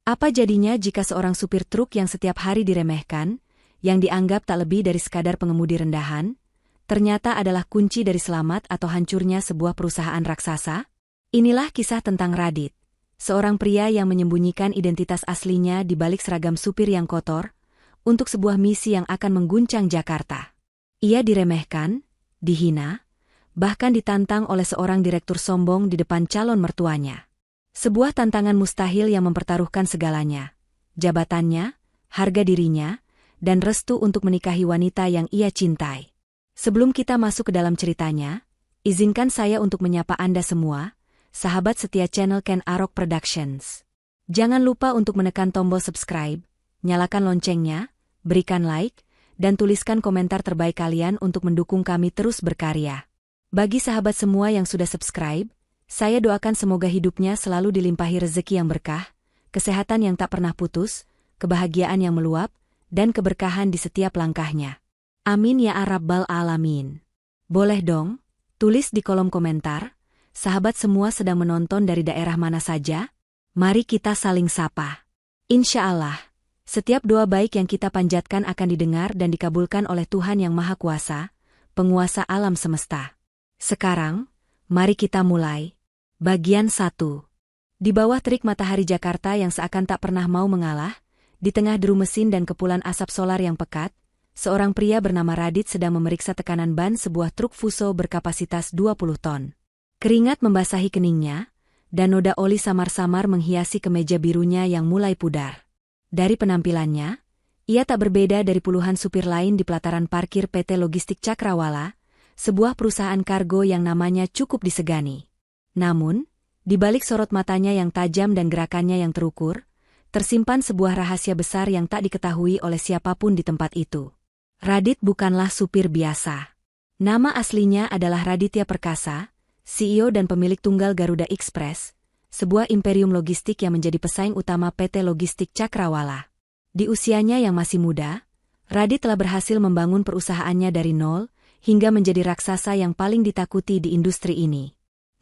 Apa jadinya jika seorang supir truk yang setiap hari diremehkan, yang dianggap tak lebih dari sekadar pengemudi rendahan, ternyata adalah kunci dari selamat atau hancurnya sebuah perusahaan raksasa? Inilah kisah tentang Radit, seorang pria yang menyembunyikan identitas aslinya di balik seragam supir yang kotor, untuk sebuah misi yang akan mengguncang Jakarta. Ia diremehkan, dihina, bahkan ditantang oleh seorang direktur sombong di depan calon mertuanya. Sebuah tantangan mustahil yang mempertaruhkan segalanya, jabatannya, harga dirinya, dan restu untuk menikahi wanita yang ia cintai. Sebelum kita masuk ke dalam ceritanya, izinkan saya untuk menyapa Anda semua, sahabat setia channel Ken Arok Productions. Jangan lupa untuk menekan tombol subscribe, nyalakan loncengnya, berikan like, dan tuliskan komentar terbaik kalian untuk mendukung kami terus berkarya. Bagi sahabat semua yang sudah subscribe, saya doakan semoga hidupnya selalu dilimpahi rezeki yang berkah, kesehatan yang tak pernah putus, kebahagiaan yang meluap, dan keberkahan di setiap langkahnya. Amin ya Rabbal Alamin. Boleh dong, tulis di kolom komentar, sahabat semua sedang menonton dari daerah mana saja? Mari kita saling sapa. Insya Allah, setiap doa baik yang kita panjatkan akan didengar dan dikabulkan oleh Tuhan Yang Maha Kuasa, penguasa alam semesta. Sekarang, mari kita mulai. Bagian 1. Di bawah terik matahari Jakarta yang seakan tak pernah mau mengalah, di tengah deru mesin dan kepulan asap solar yang pekat, seorang pria bernama Radit sedang memeriksa tekanan ban sebuah truk Fuso berkapasitas 20 ton. Keringat membasahi keningnya, dan noda oli samar-samar menghiasi kemeja birunya yang mulai pudar. Dari penampilannya, ia tak berbeda dari puluhan supir lain di pelataran parkir PT Logistik Cakrawala, sebuah perusahaan kargo yang namanya cukup disegani. Namun, di balik sorot matanya yang tajam dan gerakannya yang terukur, tersimpan sebuah rahasia besar yang tak diketahui oleh siapapun di tempat itu. Radit bukanlah supir biasa. Nama aslinya adalah Raditya Perkasa, CEO dan pemilik tunggal Garuda Express, sebuah imperium logistik yang menjadi pesaing utama PT Logistik Cakrawala. Di usianya yang masih muda, Radit telah berhasil membangun perusahaannya dari nol, hingga menjadi raksasa yang paling ditakuti di industri ini.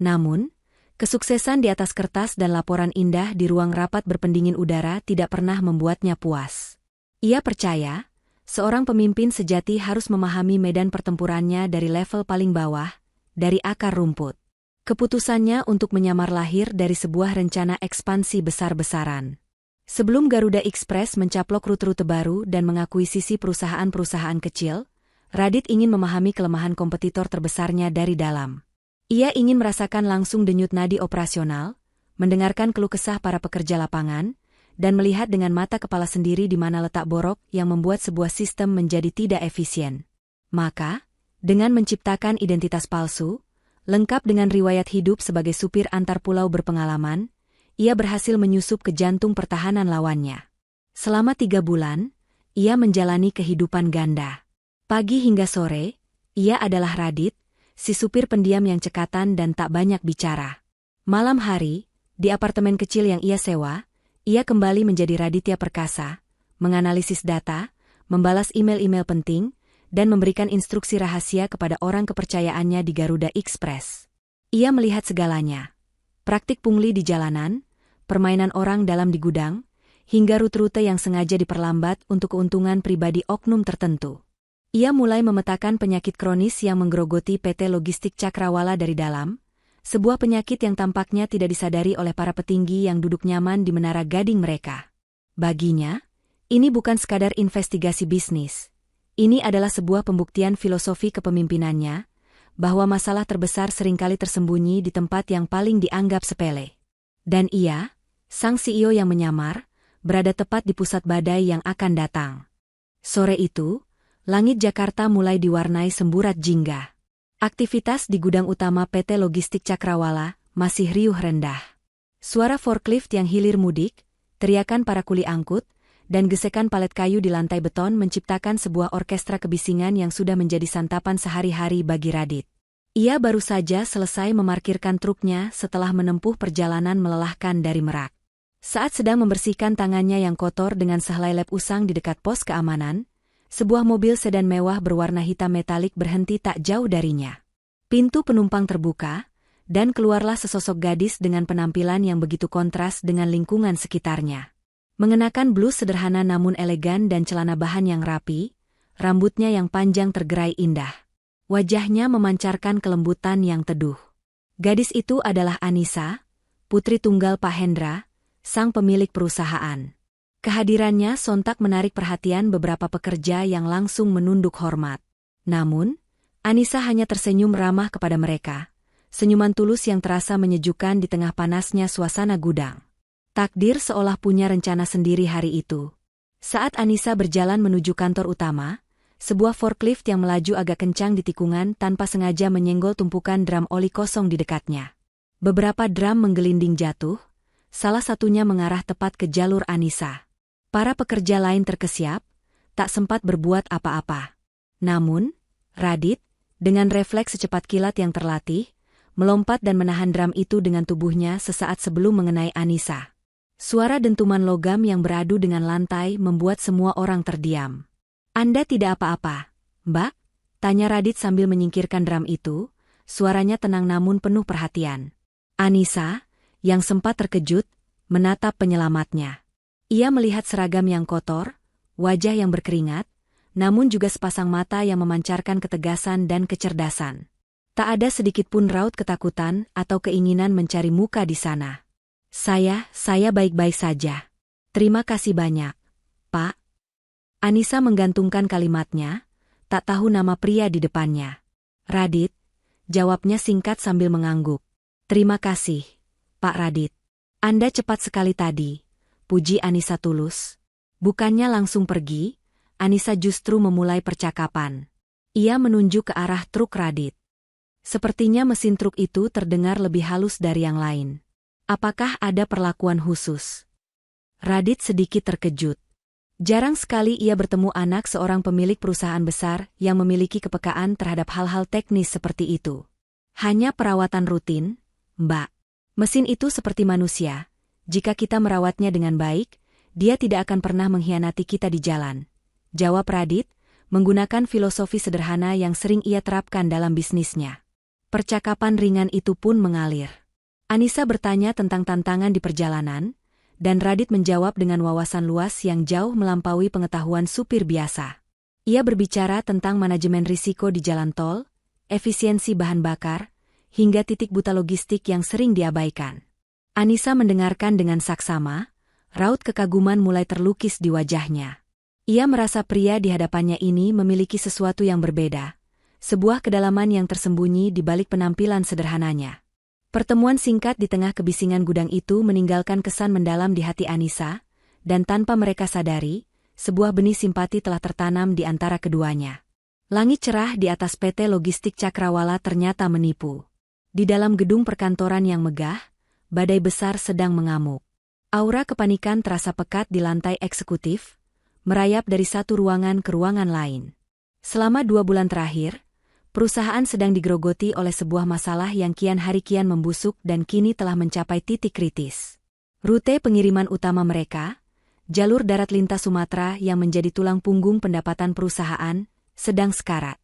Namun, kesuksesan di atas kertas dan laporan indah di ruang rapat berpendingin udara tidak pernah membuatnya puas. Ia percaya, seorang pemimpin sejati harus memahami medan pertempurannya dari level paling bawah, dari akar rumput. Keputusannya untuk menyamar lahir dari sebuah rencana ekspansi besar-besaran. Sebelum Garuda Express mencaplok rute-rute baru dan mengakuisisi perusahaan-perusahaan kecil, Radit ingin memahami kelemahan kompetitor terbesarnya dari dalam. Ia ingin merasakan langsung denyut nadi operasional, mendengarkan keluh kesah para pekerja lapangan, dan melihat dengan mata kepala sendiri di mana letak borok yang membuat sebuah sistem menjadi tidak efisien. Maka, dengan menciptakan identitas palsu, lengkap dengan riwayat hidup sebagai supir antar pulau berpengalaman, ia berhasil menyusup ke jantung pertahanan lawannya. Selama 3 bulan, ia menjalani kehidupan ganda. Pagi hingga sore, ia adalah Radit, si supir pendiam yang cekatan dan tak banyak bicara. Malam hari, di apartemen kecil yang ia sewa, ia kembali menjadi Raditya Perkasa, menganalisis data, membalas email-email penting, dan memberikan instruksi rahasia kepada orang kepercayaannya di Garuda Express. Ia melihat segalanya. Praktik pungli di jalanan, permainan orang dalam di gudang, hingga rute-rute yang sengaja diperlambat untuk keuntungan pribadi oknum tertentu. Ia mulai memetakan penyakit kronis yang menggerogoti PT Logistik Cakrawala dari dalam, sebuah penyakit yang tampaknya tidak disadari oleh para petinggi yang duduk nyaman di menara gading mereka. Baginya, ini bukan sekadar investigasi bisnis. Ini adalah sebuah pembuktian filosofi kepemimpinannya, bahwa masalah terbesar seringkali tersembunyi di tempat yang paling dianggap sepele. Dan ia, sang CEO yang menyamar, berada tepat di pusat badai yang akan datang. Sore itu, langit Jakarta mulai diwarnai semburat jingga. Aktivitas di gudang utama PT Logistik Cakrawala masih riuh rendah. Suara forklift yang hilir mudik, teriakan para kuli angkut, dan gesekan palet kayu di lantai beton menciptakan sebuah orkestra kebisingan yang sudah menjadi santapan sehari-hari bagi Radit. Ia baru saja selesai memarkirkan truknya setelah menempuh perjalanan melelahkan dari Merak. Saat sedang membersihkan tangannya yang kotor dengan sehelai lap usang di dekat pos keamanan, sebuah mobil sedan mewah berwarna hitam metalik berhenti tak jauh darinya. Pintu penumpang terbuka, dan keluarlah sesosok gadis dengan penampilan yang begitu kontras dengan lingkungan sekitarnya. Mengenakan blus sederhana namun elegan dan celana bahan yang rapi, rambutnya yang panjang tergerai indah. Wajahnya memancarkan kelembutan yang teduh. Gadis itu adalah Anissa, putri tunggal Pak Hendra, sang pemilik perusahaan. Kehadirannya sontak menarik perhatian beberapa pekerja yang langsung menunduk hormat. Namun, Anissa hanya tersenyum ramah kepada mereka. Senyuman tulus yang terasa menyejukkan di tengah panasnya suasana gudang. Takdir seolah punya rencana sendiri hari itu. Saat Anissa berjalan menuju kantor utama, sebuah forklift yang melaju agak kencang di tikungan tanpa sengaja menyenggol tumpukan drum oli kosong di dekatnya. Beberapa drum menggelinding jatuh, salah satunya mengarah tepat ke jalur Anissa. Para pekerja lain terkesiap, tak sempat berbuat apa-apa. Namun, Radit, dengan refleks secepat kilat yang terlatih, melompat dan menahan drum itu dengan tubuhnya sesaat sebelum mengenai Anissa. Suara dentuman logam yang beradu dengan lantai membuat semua orang terdiam. "Anda tidak apa-apa, Mbak?" tanya Radit sambil menyingkirkan drum itu, suaranya tenang namun penuh perhatian. Anissa, yang sempat terkejut, menatap penyelamatnya. Ia melihat seragam yang kotor, wajah yang berkeringat, namun juga sepasang mata yang memancarkan ketegasan dan kecerdasan. Tak ada sedikit pun raut ketakutan atau keinginan mencari muka di sana. Saya baik-baik saja. Terima kasih banyak, Pak." Anissa menggantungkan kalimatnya, tak tahu nama pria di depannya. "Radit," jawabnya singkat sambil mengangguk. "Terima kasih, Pak Radit. Anda cepat sekali tadi," puji Anissa tulus. Bukannya langsung pergi, Anissa justru memulai percakapan. Ia menunjuk ke arah truk Radit. Sepertinya mesin truk itu terdengar lebih halus dari yang lain. "Apakah ada perlakuan khusus?" Radit sedikit terkejut. Jarang sekali ia bertemu anak seorang pemilik perusahaan besar yang memiliki kepekaan terhadap hal-hal teknis seperti itu. "Hanya perawatan rutin, Mbak. Mesin itu seperti manusia. Jika kita merawatnya dengan baik, dia tidak akan pernah mengkhianati kita di jalan," jawab Radit, menggunakan filosofi sederhana yang sering ia terapkan dalam bisnisnya. Percakapan ringan itu pun mengalir. Anissa bertanya tentang tantangan di perjalanan, dan Radit menjawab dengan wawasan luas yang jauh melampaui pengetahuan supir biasa. Ia berbicara tentang manajemen risiko di jalan tol, efisiensi bahan bakar, hingga titik buta logistik yang sering diabaikan. Anissa mendengarkan dengan saksama, raut kekaguman mulai terlukis di wajahnya. Ia merasa pria di hadapannya ini memiliki sesuatu yang berbeda, sebuah kedalaman yang tersembunyi di balik penampilan sederhananya. Pertemuan singkat di tengah kebisingan gudang itu meninggalkan kesan mendalam di hati Anissa, dan tanpa mereka sadari, sebuah benih simpati telah tertanam di antara keduanya. Langit cerah di atas PT Logistik Cakrawala ternyata menipu. Di dalam gedung perkantoran yang megah, badai besar sedang mengamuk. Aura kepanikan terasa pekat di lantai eksekutif, merayap dari satu ruangan ke ruangan lain. Selama 2 bulan terakhir, perusahaan sedang digerogoti oleh sebuah masalah yang kian hari kian membusuk dan kini telah mencapai titik kritis. Rute pengiriman utama mereka, jalur darat lintas Sumatera yang menjadi tulang punggung pendapatan perusahaan, sedang sekarat.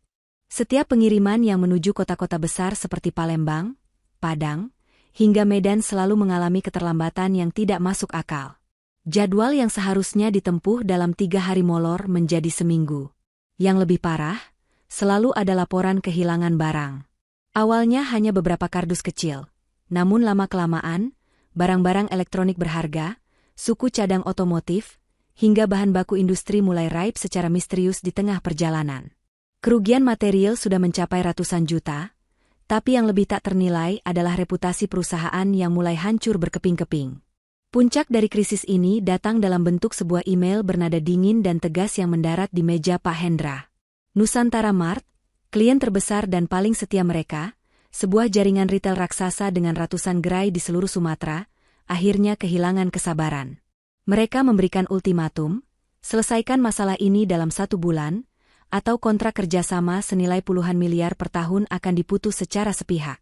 Setiap pengiriman yang menuju kota-kota besar seperti Palembang, Padang, hingga Medan selalu mengalami keterlambatan yang tidak masuk akal. Jadwal yang seharusnya ditempuh dalam 3 hari molor menjadi seminggu. Yang lebih parah, selalu ada laporan kehilangan barang. Awalnya hanya beberapa kardus kecil, namun lama-kelamaan, barang-barang elektronik berharga, suku cadang otomotif, hingga bahan baku industri mulai raib secara misterius di tengah perjalanan. Kerugian material sudah mencapai ratusan juta, tapi yang lebih tak ternilai adalah reputasi perusahaan yang mulai hancur berkeping-keping. Puncak dari krisis ini datang dalam bentuk sebuah email bernada dingin dan tegas yang mendarat di meja Pak Hendra. Nusantara Mart, klien terbesar dan paling setia mereka, sebuah jaringan retail raksasa dengan ratusan gerai di seluruh Sumatera, akhirnya kehilangan kesabaran. Mereka memberikan ultimatum, selesaikan masalah ini dalam 1 bulan, atau kontrak kerjasama senilai puluhan miliar per tahun akan diputus secara sepihak.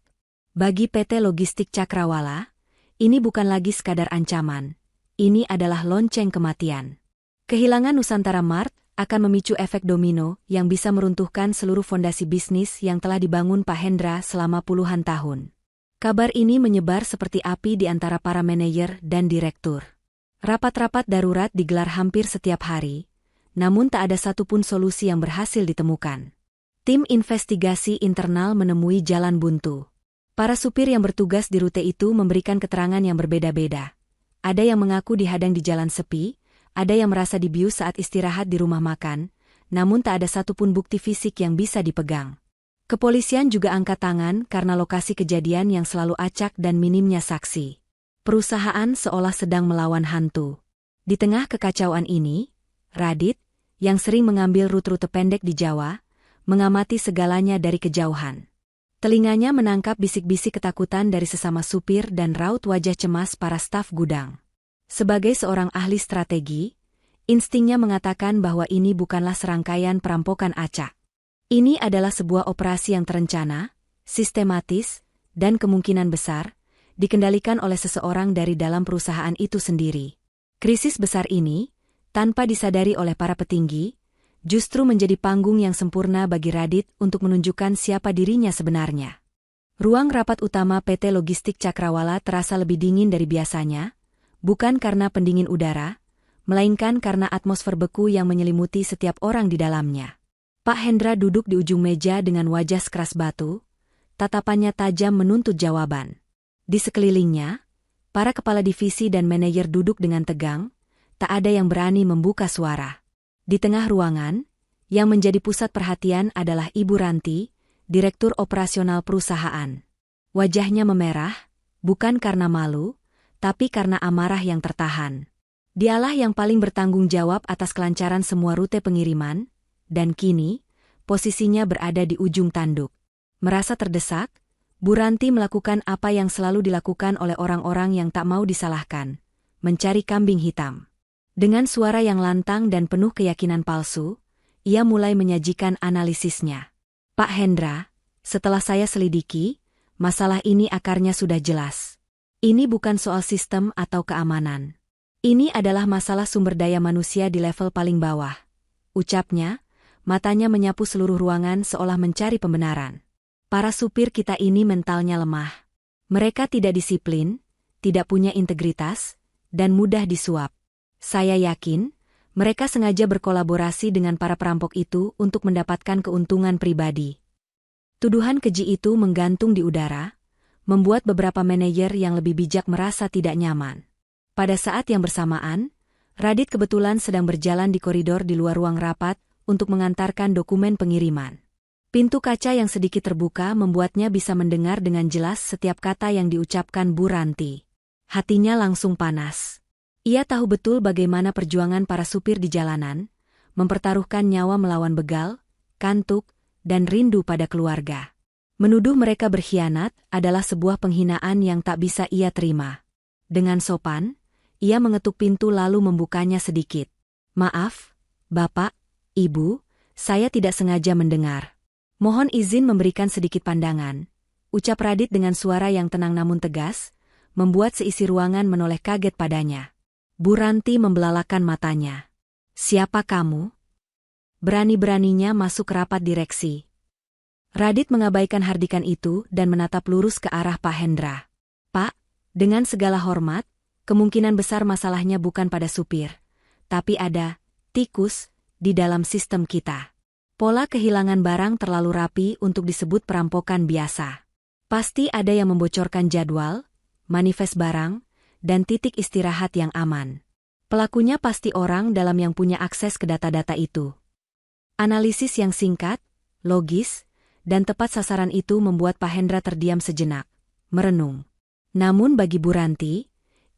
Bagi PT Logistik Cakrawala, ini bukan lagi sekadar ancaman, ini adalah lonceng kematian. Kehilangan Nusantara Mart akan memicu efek domino yang bisa meruntuhkan seluruh fondasi bisnis yang telah dibangun Pak Hendra selama puluhan tahun. Kabar ini menyebar seperti api di antara para manajer dan direktur. Rapat-rapat darurat digelar hampir setiap hari, namun tak ada satupun solusi yang berhasil ditemukan. Tim investigasi internal menemui jalan buntu. Para supir yang bertugas di rute itu memberikan keterangan yang berbeda-beda. Ada yang mengaku dihadang di jalan sepi, ada yang merasa dibius saat istirahat di rumah makan, namun tak ada satupun bukti fisik yang bisa dipegang. Kepolisian juga angkat tangan karena lokasi kejadian yang selalu acak dan minimnya saksi. Perusahaan seolah sedang melawan hantu. Di tengah kekacauan ini, Radit, yang sering mengambil rute-rute pendek di Jawa, mengamati segalanya dari kejauhan. Telinganya menangkap bisik-bisik ketakutan dari sesama supir dan raut wajah cemas para staf gudang. Sebagai seorang ahli strategi, instingnya mengatakan bahwa ini bukanlah serangkaian perampokan acak. Ini adalah sebuah operasi yang terencana, sistematis, dan kemungkinan besar, dikendalikan oleh seseorang dari dalam perusahaan itu sendiri. Krisis besar ini, tanpa disadari oleh para petinggi, justru menjadi panggung yang sempurna bagi Radit untuk menunjukkan siapa dirinya sebenarnya. Ruang rapat utama PT Logistik Cakrawala terasa lebih dingin dari biasanya, bukan karena pendingin udara, melainkan karena atmosfer beku yang menyelimuti setiap orang di dalamnya. Pak Hendra duduk di ujung meja dengan wajah sekeras batu, tatapannya tajam menuntut jawaban. Di sekelilingnya, para kepala divisi dan manajer duduk dengan tegang, tak ada yang berani membuka suara. Di tengah ruangan, yang menjadi pusat perhatian adalah Ibu Ranti, Direktur Operasional perusahaan. Wajahnya memerah, bukan karena malu, tapi karena amarah yang tertahan. Dialah yang paling bertanggung jawab atas kelancaran semua rute pengiriman, dan kini, posisinya berada di ujung tanduk. Merasa terdesak, Bu Ranti melakukan apa yang selalu dilakukan oleh orang-orang yang tak mau disalahkan, mencari kambing hitam. Dengan suara yang lantang dan penuh keyakinan palsu, ia mulai menyajikan analisisnya. Pak Hendra, setelah saya selidiki, masalah ini akarnya sudah jelas. Ini bukan soal sistem atau keamanan. Ini adalah masalah sumber daya manusia di level paling bawah. Ucapnya, matanya menyapu seluruh ruangan seolah mencari pembenaran. Para supir kita ini mentalnya lemah. Mereka tidak disiplin, tidak punya integritas, dan mudah disuap. Saya yakin, mereka sengaja berkolaborasi dengan para perampok itu untuk mendapatkan keuntungan pribadi. Tuduhan keji itu menggantung di udara, membuat beberapa manajer yang lebih bijak merasa tidak nyaman. Pada saat yang bersamaan, Radit kebetulan sedang berjalan di koridor di luar ruang rapat untuk mengantarkan dokumen pengiriman. Pintu kaca yang sedikit terbuka membuatnya bisa mendengar dengan jelas setiap kata yang diucapkan Bu Ranti. Hatinya langsung panas. Ia tahu betul bagaimana perjuangan para supir di jalanan, mempertaruhkan nyawa melawan begal, kantuk, dan rindu pada keluarga. Menuduh mereka berkhianat adalah sebuah penghinaan yang tak bisa ia terima. Dengan sopan, ia mengetuk pintu lalu membukanya sedikit. Maaf, Bapak, Ibu, saya tidak sengaja mendengar. Mohon izin memberikan sedikit pandangan. Ucap Radit dengan suara yang tenang namun tegas, membuat seisi ruangan menoleh kaget padanya. Bu Ranti membelalakan matanya. Siapa kamu? Berani-beraninya masuk rapat direksi. Radit mengabaikan hardikan itu dan menatap lurus ke arah Pak Hendra. Pak, dengan segala hormat, kemungkinan besar masalahnya bukan pada supir, tapi ada tikus di dalam sistem kita. Pola kehilangan barang terlalu rapi untuk disebut perampokan biasa. Pasti ada yang membocorkan jadwal, manifest barang, dan titik istirahat yang aman. Pelakunya pasti orang dalam yang punya akses ke data-data itu. Analisis yang singkat, logis, dan tepat sasaran itu membuat Pak Hendra terdiam sejenak, merenung. Namun bagi Bu Ranti,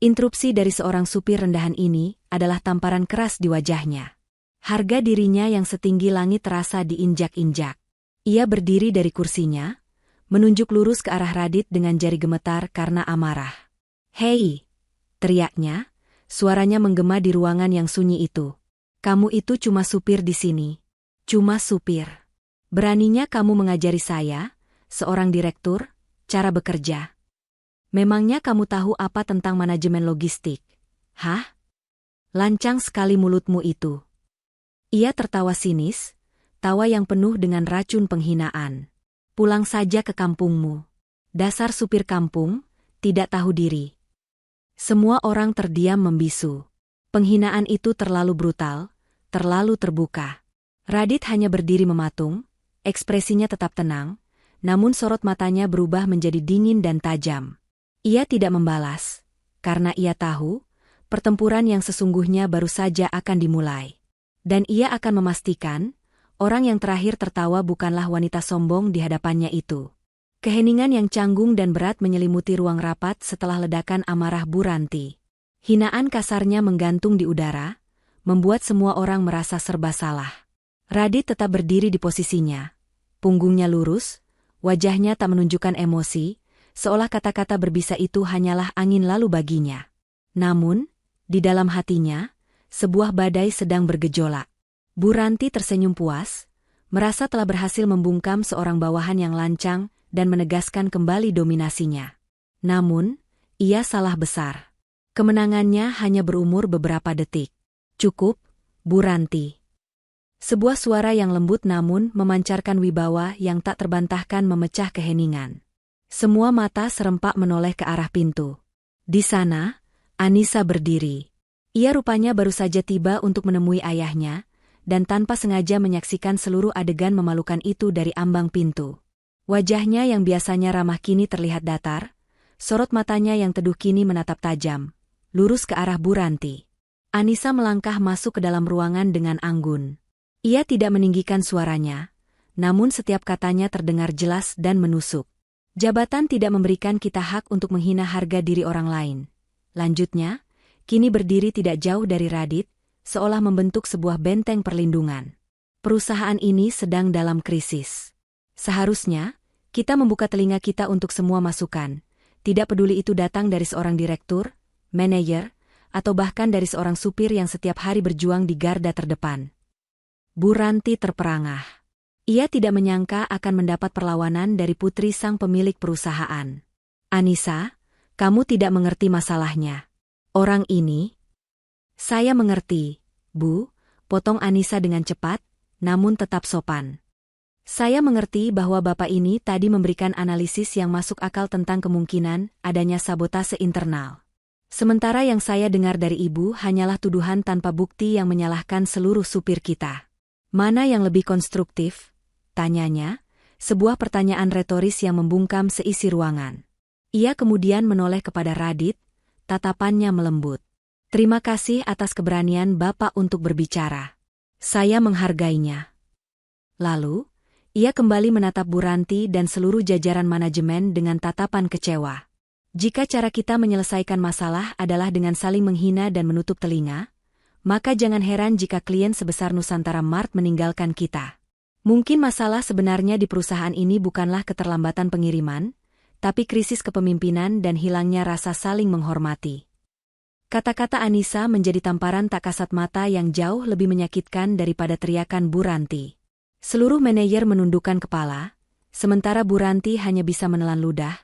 interupsi dari seorang supir rendahan ini adalah tamparan keras di wajahnya. Harga dirinya yang setinggi langit terasa diinjak-injak. Ia berdiri dari kursinya, menunjuk lurus ke arah Radit dengan jari gemetar karena amarah. Hei! Teriaknya, suaranya menggema di ruangan yang sunyi itu. Kamu itu cuma supir di sini. Cuma supir. Beraninya kamu mengajari saya, seorang direktur, cara bekerja. Memangnya kamu tahu apa tentang manajemen logistik? Hah? Lancang sekali mulutmu itu. Ia tertawa sinis, tawa yang penuh dengan racun penghinaan. Pulang saja ke kampungmu. Dasar supir kampung, tidak tahu diri. Semua orang terdiam membisu. Penghinaan itu terlalu brutal, terlalu terbuka. Radit hanya berdiri mematung, ekspresinya tetap tenang, namun sorot matanya berubah menjadi dingin dan tajam. Ia tidak membalas, karena ia tahu, pertempuran yang sesungguhnya baru saja akan dimulai. Dan ia akan memastikan, orang yang terakhir tertawa bukanlah wanita sombong di hadapannya itu. Keheningan yang canggung dan berat menyelimuti ruang rapat setelah ledakan amarah Bu Ranti. Hinaan kasarnya menggantung di udara, membuat semua orang merasa serba salah. Radit tetap berdiri di posisinya. Punggungnya lurus, wajahnya tak menunjukkan emosi, seolah kata-kata berbisa itu hanyalah angin lalu baginya. Namun, di dalam hatinya, sebuah badai sedang bergejolak. Bu Ranti tersenyum puas, merasa telah berhasil membungkam seorang bawahan yang lancang dan menegaskan kembali dominasinya. Namun, ia salah besar. Kemenangannya hanya berumur beberapa detik. Cukup, Bu Ranti. Sebuah suara yang lembut namun memancarkan wibawa yang tak terbantahkan memecah keheningan. Semua mata serempak menoleh ke arah pintu. Di sana, Anissa berdiri. Ia rupanya baru saja tiba untuk menemui ayahnya, dan tanpa sengaja menyaksikan seluruh adegan memalukan itu dari ambang pintu. Wajahnya yang biasanya ramah kini terlihat datar, sorot matanya yang teduh kini menatap tajam, lurus ke arah Bu Ranti. Anissa melangkah masuk ke dalam ruangan dengan anggun. Ia tidak meninggikan suaranya, namun setiap katanya terdengar jelas dan menusuk. Jabatan tidak memberikan kita hak untuk menghina harga diri orang lain. Lanjutnya, kini berdiri tidak jauh dari Radit, seolah membentuk sebuah benteng perlindungan. Perusahaan ini sedang dalam krisis. Seharusnya, kita membuka telinga kita untuk semua masukan, tidak peduli itu datang dari seorang direktur, manajer, atau bahkan dari seorang supir yang setiap hari berjuang di garda terdepan. Bu Ranti terperangah. Ia tidak menyangka akan mendapat perlawanan dari putri sang pemilik perusahaan. Anissa, kamu tidak mengerti masalahnya. Orang ini... Saya mengerti, Bu, potong Anissa dengan cepat, namun tetap sopan. Saya mengerti bahwa Bapak ini tadi memberikan analisis yang masuk akal tentang kemungkinan adanya sabotase internal. Sementara yang saya dengar dari Ibu hanyalah tuduhan tanpa bukti yang menyalahkan seluruh supir kita. Mana yang lebih konstruktif? Tanyanya, sebuah pertanyaan retoris yang membungkam seisi ruangan. Ia kemudian menoleh kepada Radit, tatapannya melembut. Terima kasih atas keberanian Bapak untuk berbicara. Saya menghargainya. Lalu, ia kembali menatap Bu Ranti dan seluruh jajaran manajemen dengan tatapan kecewa. Jika cara kita menyelesaikan masalah adalah dengan saling menghina dan menutup telinga, maka jangan heran jika klien sebesar Nusantara Mart meninggalkan kita. Mungkin masalah sebenarnya di perusahaan ini bukanlah keterlambatan pengiriman, tapi krisis kepemimpinan dan hilangnya rasa saling menghormati. Kata-kata Anissa menjadi tamparan tak kasat mata yang jauh lebih menyakitkan daripada teriakan Bu Ranti. Seluruh manajer menundukkan kepala, sementara Bu Ranti hanya bisa menelan ludah,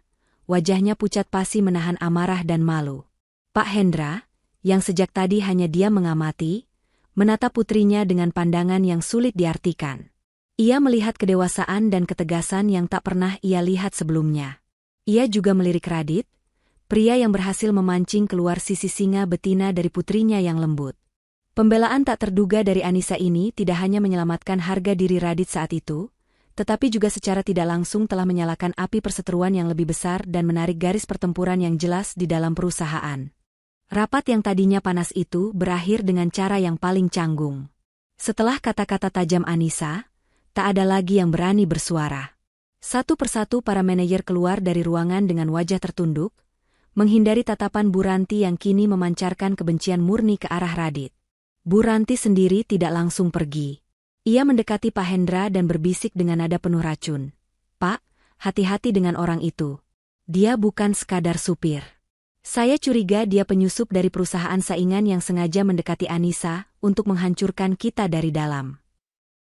wajahnya pucat pasi menahan amarah dan malu. Pak Hendra, yang sejak tadi hanya diam mengamati, menatap putrinya dengan pandangan yang sulit diartikan. Ia melihat kedewasaan dan ketegasan yang tak pernah ia lihat sebelumnya. Ia juga melirik Radit, pria yang berhasil memancing keluar sisi singa betina dari putrinya yang lembut. Pembelaan tak terduga dari Anissa ini tidak hanya menyelamatkan harga diri Radit saat itu, tetapi juga secara tidak langsung telah menyalakan api perseteruan yang lebih besar dan menarik garis pertempuran yang jelas di dalam perusahaan. Rapat yang tadinya panas itu berakhir dengan cara yang paling canggung. Setelah kata-kata tajam Anissa, tak ada lagi yang berani bersuara. Satu persatu para manajer keluar dari ruangan dengan wajah tertunduk, menghindari tatapan Bu Ranti yang kini memancarkan kebencian murni ke arah Radit. Bu Ranti sendiri tidak langsung pergi. Ia mendekati Pak Hendra dan berbisik dengan nada penuh racun. Pak, hati-hati dengan orang itu. Dia bukan sekadar supir. Saya curiga dia penyusup dari perusahaan saingan yang sengaja mendekati Anissa untuk menghancurkan kita dari dalam.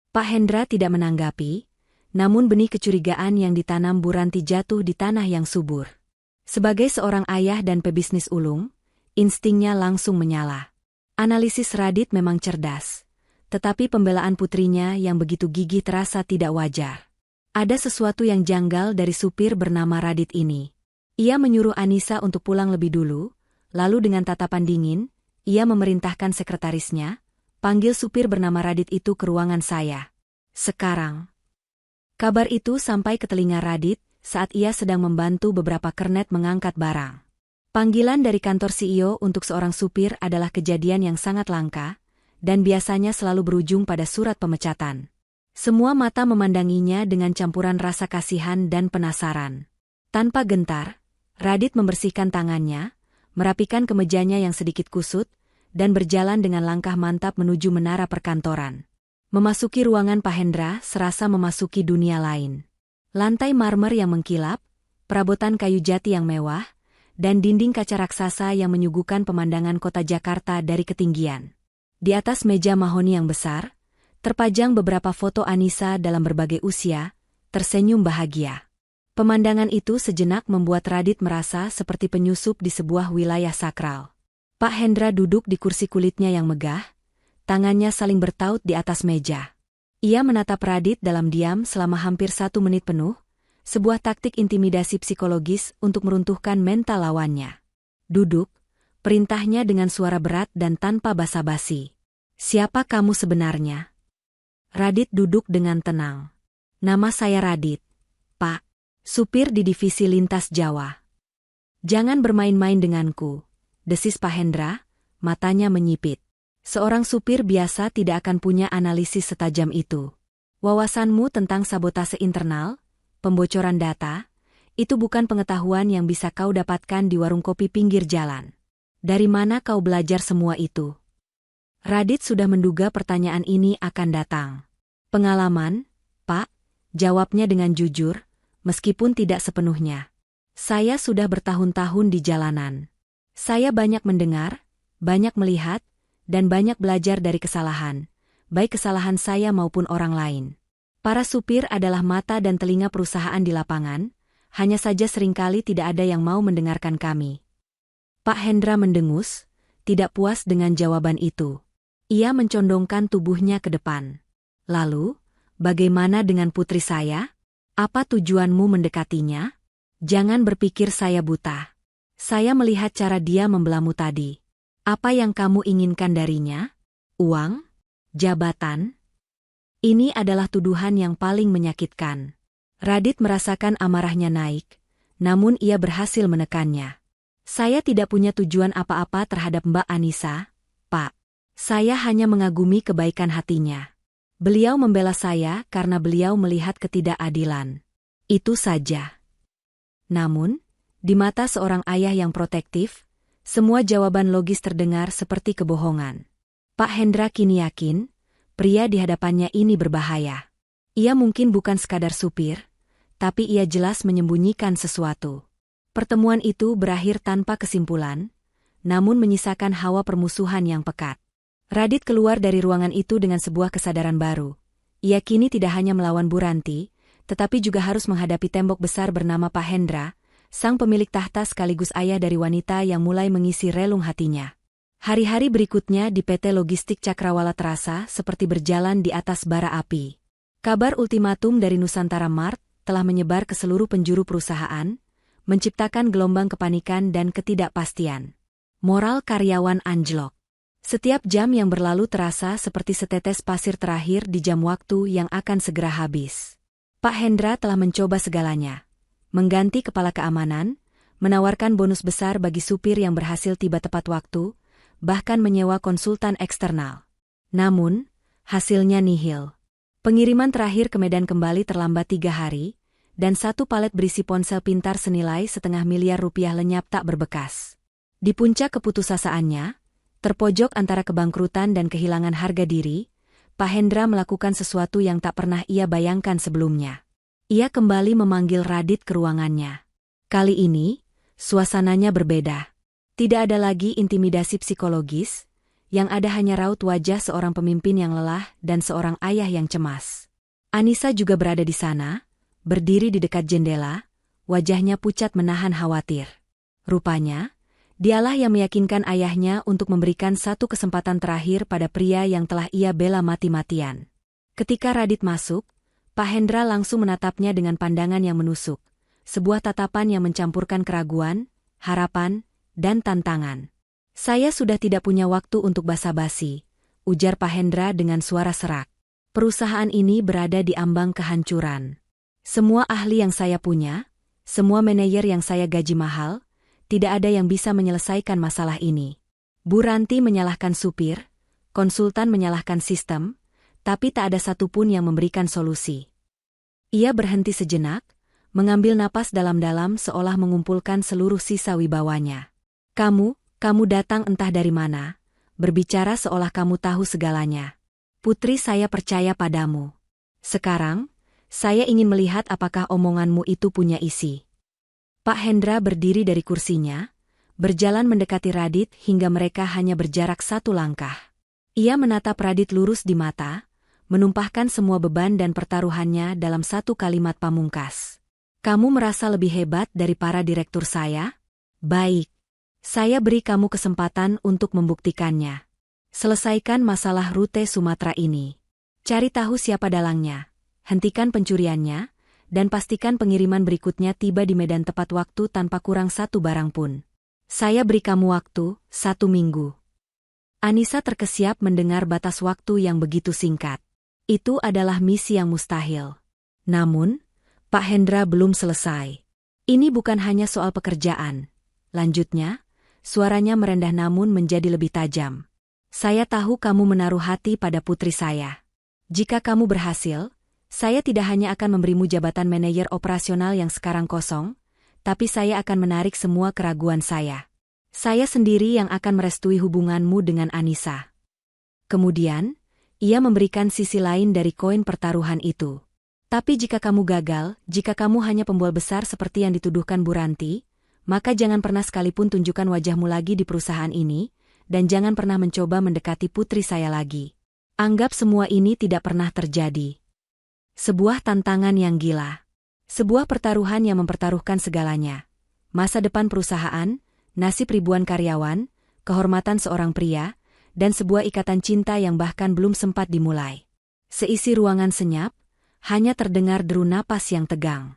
Pak Hendra tidak menanggapi, namun benih kecurigaan yang ditanam Bu Ranti jatuh di tanah yang subur. Sebagai seorang ayah dan pebisnis ulung, instingnya langsung menyala. Analisis Radit memang cerdas, tetapi pembelaan putrinya yang begitu gigih terasa tidak wajar. Ada sesuatu yang janggal dari supir bernama Radit ini. Ia menyuruh Anissa untuk pulang lebih dulu, lalu dengan tatapan dingin, ia memerintahkan sekretarisnya, "Panggil supir bernama Radit itu ke ruangan saya. Sekarang." Kabar itu sampai ke telinga Radit saat ia sedang membantu beberapa kernet mengangkat barang. Panggilan dari kantor CEO untuk seorang supir adalah kejadian yang sangat langka, dan biasanya selalu berujung pada surat pemecatan. Semua mata memandanginya dengan campuran rasa kasihan dan penasaran. Tanpa gentar, Radit membersihkan tangannya, merapikan kemejanya yang sedikit kusut, dan berjalan dengan langkah mantap menuju menara perkantoran. Memasuki ruangan Pak Hendra serasa memasuki dunia lain. Lantai marmer yang mengkilap, perabotan kayu jati yang mewah, dan dinding kaca raksasa yang menyuguhkan pemandangan kota Jakarta dari ketinggian. Di atas meja mahoni yang besar, terpajang beberapa foto Anissa dalam berbagai usia, tersenyum bahagia. Pemandangan itu sejenak membuat Radit merasa seperti penyusup di sebuah wilayah sakral. Pak Hendra duduk di kursi kulitnya yang megah, tangannya saling bertaut di atas meja. Ia menatap Radit dalam diam selama hampir 1 menit penuh, sebuah taktik intimidasi psikologis untuk meruntuhkan mental lawannya. "Duduk," perintahnya dengan suara berat dan tanpa basa-basi. "Siapa kamu sebenarnya?" Radit duduk dengan tenang. "Nama saya Radit, Pak. Supir di divisi lintas Jawa." "Jangan bermain-main denganku," desis Pak Hendra, matanya menyipit. "Seorang supir biasa tidak akan punya analisis setajam itu. Wawasanmu tentang sabotase internal, pembocoran data, itu bukan pengetahuan yang bisa kau dapatkan di warung kopi pinggir jalan. Dari mana kau belajar semua itu?" Radit sudah menduga pertanyaan ini akan datang. "Pengalaman, Pak," jawabnya dengan jujur, meskipun tidak sepenuhnya. "Saya sudah bertahun-tahun di jalanan. Saya banyak mendengar, banyak melihat, dan banyak belajar dari kesalahan, baik kesalahan saya maupun orang lain. Para supir adalah mata dan telinga perusahaan di lapangan, hanya saja seringkali tidak ada yang mau mendengarkan kami." Pak Hendra mendengus, tidak puas dengan jawaban itu. Ia mencondongkan tubuhnya ke depan. "Lalu, bagaimana dengan putri saya? Apa tujuanmu mendekatinya? Jangan berpikir saya buta. Saya melihat cara dia membelamu tadi. Apa yang kamu inginkan darinya? Uang? Jabatan?" Ini adalah tuduhan yang paling menyakitkan. Radit merasakan amarahnya naik, namun ia berhasil menekannya. "Saya tidak punya tujuan apa-apa terhadap Mbak Anissa, Pak. Saya hanya mengagumi kebaikan hatinya. Beliau membela saya karena beliau melihat ketidakadilan. Itu saja." Namun, di mata seorang ayah yang protektif, semua jawaban logis terdengar seperti kebohongan. Pak Hendra kini yakin, pria di hadapannya ini berbahaya. Ia mungkin bukan sekadar supir, tapi ia jelas menyembunyikan sesuatu. Pertemuan itu berakhir tanpa kesimpulan, namun menyisakan hawa permusuhan yang pekat. Radit keluar dari ruangan itu dengan sebuah kesadaran baru. Ia kini tidak hanya melawan Bu Ranti, tetapi juga harus menghadapi tembok besar bernama Pak Hendra, sang pemilik tahta sekaligus ayah dari wanita yang mulai mengisi relung hatinya. Hari-hari berikutnya di PT Logistik Cakrawala terasa seperti berjalan di atas bara api. Kabar ultimatum dari Nusantara Mart telah menyebar ke seluruh penjuru perusahaan, menciptakan gelombang kepanikan dan ketidakpastian. Moral karyawan anjlok. Setiap jam yang berlalu terasa seperti setetes pasir terakhir di jam waktu yang akan segera habis. Pak Hendra telah mencoba segalanya. Mengganti kepala keamanan, menawarkan bonus besar bagi supir yang berhasil tiba tepat waktu, bahkan menyewa konsultan eksternal. Namun, hasilnya nihil. Pengiriman terakhir ke Medan kembali terlambat 3 hari, dan 1 palet berisi ponsel pintar senilai setengah miliar rupiah lenyap tak berbekas. Di puncak keputusasaannya, terpojok antara kebangkrutan dan kehilangan harga diri, Pak Hendra melakukan sesuatu yang tak pernah ia bayangkan sebelumnya. Ia kembali memanggil Radit ke ruangannya. Kali ini, suasananya berbeda. Tidak ada lagi intimidasi psikologis, yang ada hanya raut wajah seorang pemimpin yang lelah dan seorang ayah yang cemas. Anissa juga berada di sana, berdiri di dekat jendela, wajahnya pucat menahan khawatir. Rupanya, dialah yang meyakinkan ayahnya untuk memberikan 1 kesempatan terakhir pada pria yang telah ia bela mati-matian. Ketika Radit masuk, Pak Hendra langsung menatapnya dengan pandangan yang menusuk, sebuah tatapan yang mencampurkan keraguan, harapan, dan tantangan. Saya sudah tidak punya waktu untuk basa-basi, ujar Pak Hendra dengan suara serak. Perusahaan ini berada di ambang kehancuran. Semua ahli yang saya punya, semua manajer yang saya gaji mahal, tidak ada yang bisa menyelesaikan masalah ini. Bu Ranti menyalahkan supir, konsultan menyalahkan sistem, tapi tak ada satupun yang memberikan solusi. Ia berhenti sejenak, mengambil napas dalam-dalam seolah mengumpulkan seluruh sisa wibawanya. Kamu datang entah dari mana, berbicara seolah kamu tahu segalanya. Putri, saya percaya padamu. Sekarang, saya ingin melihat apakah omonganmu itu punya isi. Pak Hendra berdiri dari kursinya, berjalan mendekati Radit hingga mereka hanya berjarak 1 langkah. Ia menatap Radit lurus di mata, menumpahkan semua beban dan pertaruhannya dalam 1 kalimat pamungkas. Kamu merasa lebih hebat dari para direktur saya? Baik. Saya beri kamu kesempatan untuk membuktikannya. Selesaikan masalah rute Sumatera ini. Cari tahu siapa dalangnya, hentikan pencuriannya, dan pastikan pengiriman berikutnya tiba di Medan tepat waktu tanpa kurang 1 barang pun. Saya beri kamu waktu, 1 minggu. Anissa terkesiap mendengar batas waktu yang begitu singkat. Itu adalah misi yang mustahil. Namun, Pak Hendra belum selesai. Ini bukan hanya soal pekerjaan. Lanjutnya, suaranya merendah namun menjadi lebih tajam. Saya tahu kamu menaruh hati pada putri saya. Jika kamu berhasil, saya tidak hanya akan memberimu jabatan manajer operasional yang sekarang kosong, tapi saya akan menarik semua keraguan saya. Saya sendiri yang akan merestui hubunganmu dengan Anissa. Kemudian, ia memberikan sisi lain dari koin pertaruhan itu. Tapi jika kamu gagal, jika kamu hanya pembual besar seperti yang dituduhkan Bu Ranti, maka jangan pernah sekalipun tunjukkan wajahmu lagi di perusahaan ini, dan jangan pernah mencoba mendekati putri saya lagi. Anggap semua ini tidak pernah terjadi. Sebuah tantangan yang gila. Sebuah pertaruhan yang mempertaruhkan segalanya. Masa depan perusahaan, nasib ribuan karyawan, kehormatan seorang pria, dan sebuah ikatan cinta yang bahkan belum sempat dimulai. Seisi ruangan senyap, hanya terdengar deru napas yang tegang.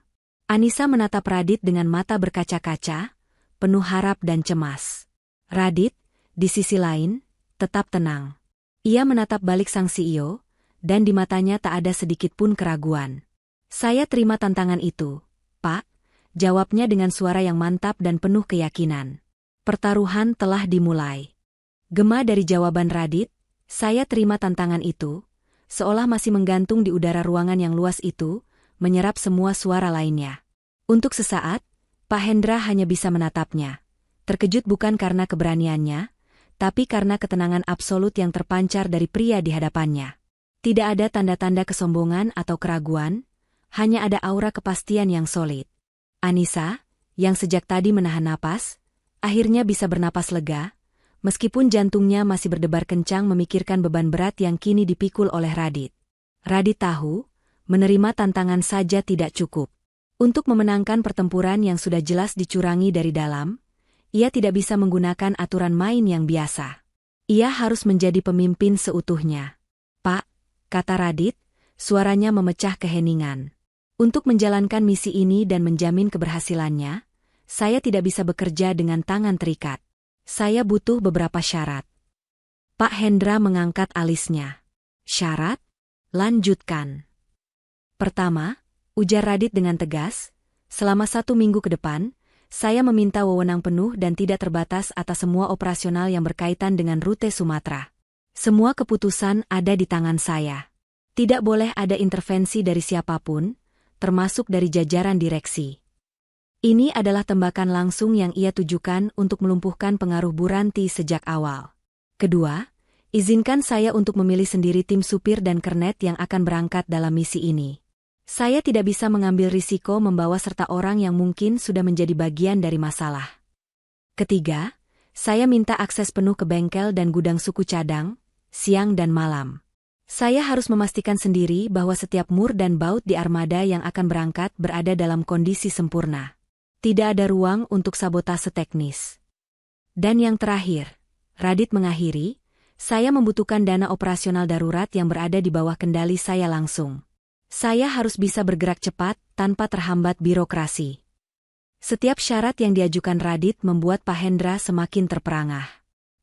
Anissa menatap Radit dengan mata berkaca-kaca, penuh harap dan cemas. Radit, di sisi lain, tetap tenang. Ia menatap balik sang CEO, dan di matanya tak ada sedikit pun keraguan. Saya terima tantangan itu, Pak, jawabnya dengan suara yang mantap dan penuh keyakinan. Pertaruhan telah dimulai. Gema dari jawaban Radit, saya terima tantangan itu, seolah masih menggantung di udara ruangan yang luas itu, menyerap semua suara lainnya. Untuk sesaat, Pak Hendra hanya bisa menatapnya. Terkejut bukan karena keberaniannya, tapi karena ketenangan absolut yang terpancar dari pria di hadapannya. Tidak ada tanda-tanda kesombongan atau keraguan, hanya ada aura kepastian yang solid. Anissa, yang sejak tadi menahan napas, akhirnya bisa bernapas lega, meskipun jantungnya masih berdebar kencang memikirkan beban berat yang kini dipikul oleh Radit. Radit tahu, menerima tantangan saja tidak cukup. Untuk memenangkan pertempuran yang sudah jelas dicurangi dari dalam, ia tidak bisa menggunakan aturan main yang biasa. Ia harus menjadi pemimpin seutuhnya. Pak, kata Radit, suaranya memecah keheningan. Untuk menjalankan misi ini dan menjamin keberhasilannya, saya tidak bisa bekerja dengan tangan terikat. Saya butuh beberapa syarat. Pak Hendra mengangkat alisnya. Syarat? Lanjutkan. Pertama, ujar Radit dengan tegas, selama 1 minggu ke depan, saya meminta wewenang penuh dan tidak terbatas atas semua operasional yang berkaitan dengan rute Sumatera. Semua keputusan ada di tangan saya. Tidak boleh ada intervensi dari siapapun, termasuk dari jajaran direksi. Ini adalah tembakan langsung yang ia tujukan untuk melumpuhkan pengaruh Bu Ranti sejak awal. Kedua, izinkan saya untuk memilih sendiri tim supir dan kernet yang akan berangkat dalam misi ini. Saya tidak bisa mengambil risiko membawa serta orang yang mungkin sudah menjadi bagian dari masalah. Ketiga, saya minta akses penuh ke bengkel dan gudang suku cadang, siang dan malam. Saya harus memastikan sendiri bahwa setiap mur dan baut di armada yang akan berangkat berada dalam kondisi sempurna. Tidak ada ruang untuk sabotase teknis. Dan yang terakhir, Radit mengakhiri, saya membutuhkan dana operasional darurat yang berada di bawah kendali saya langsung. Saya harus bisa bergerak cepat tanpa terhambat birokrasi. Setiap syarat yang diajukan Radit membuat Pak Hendra semakin terperangah.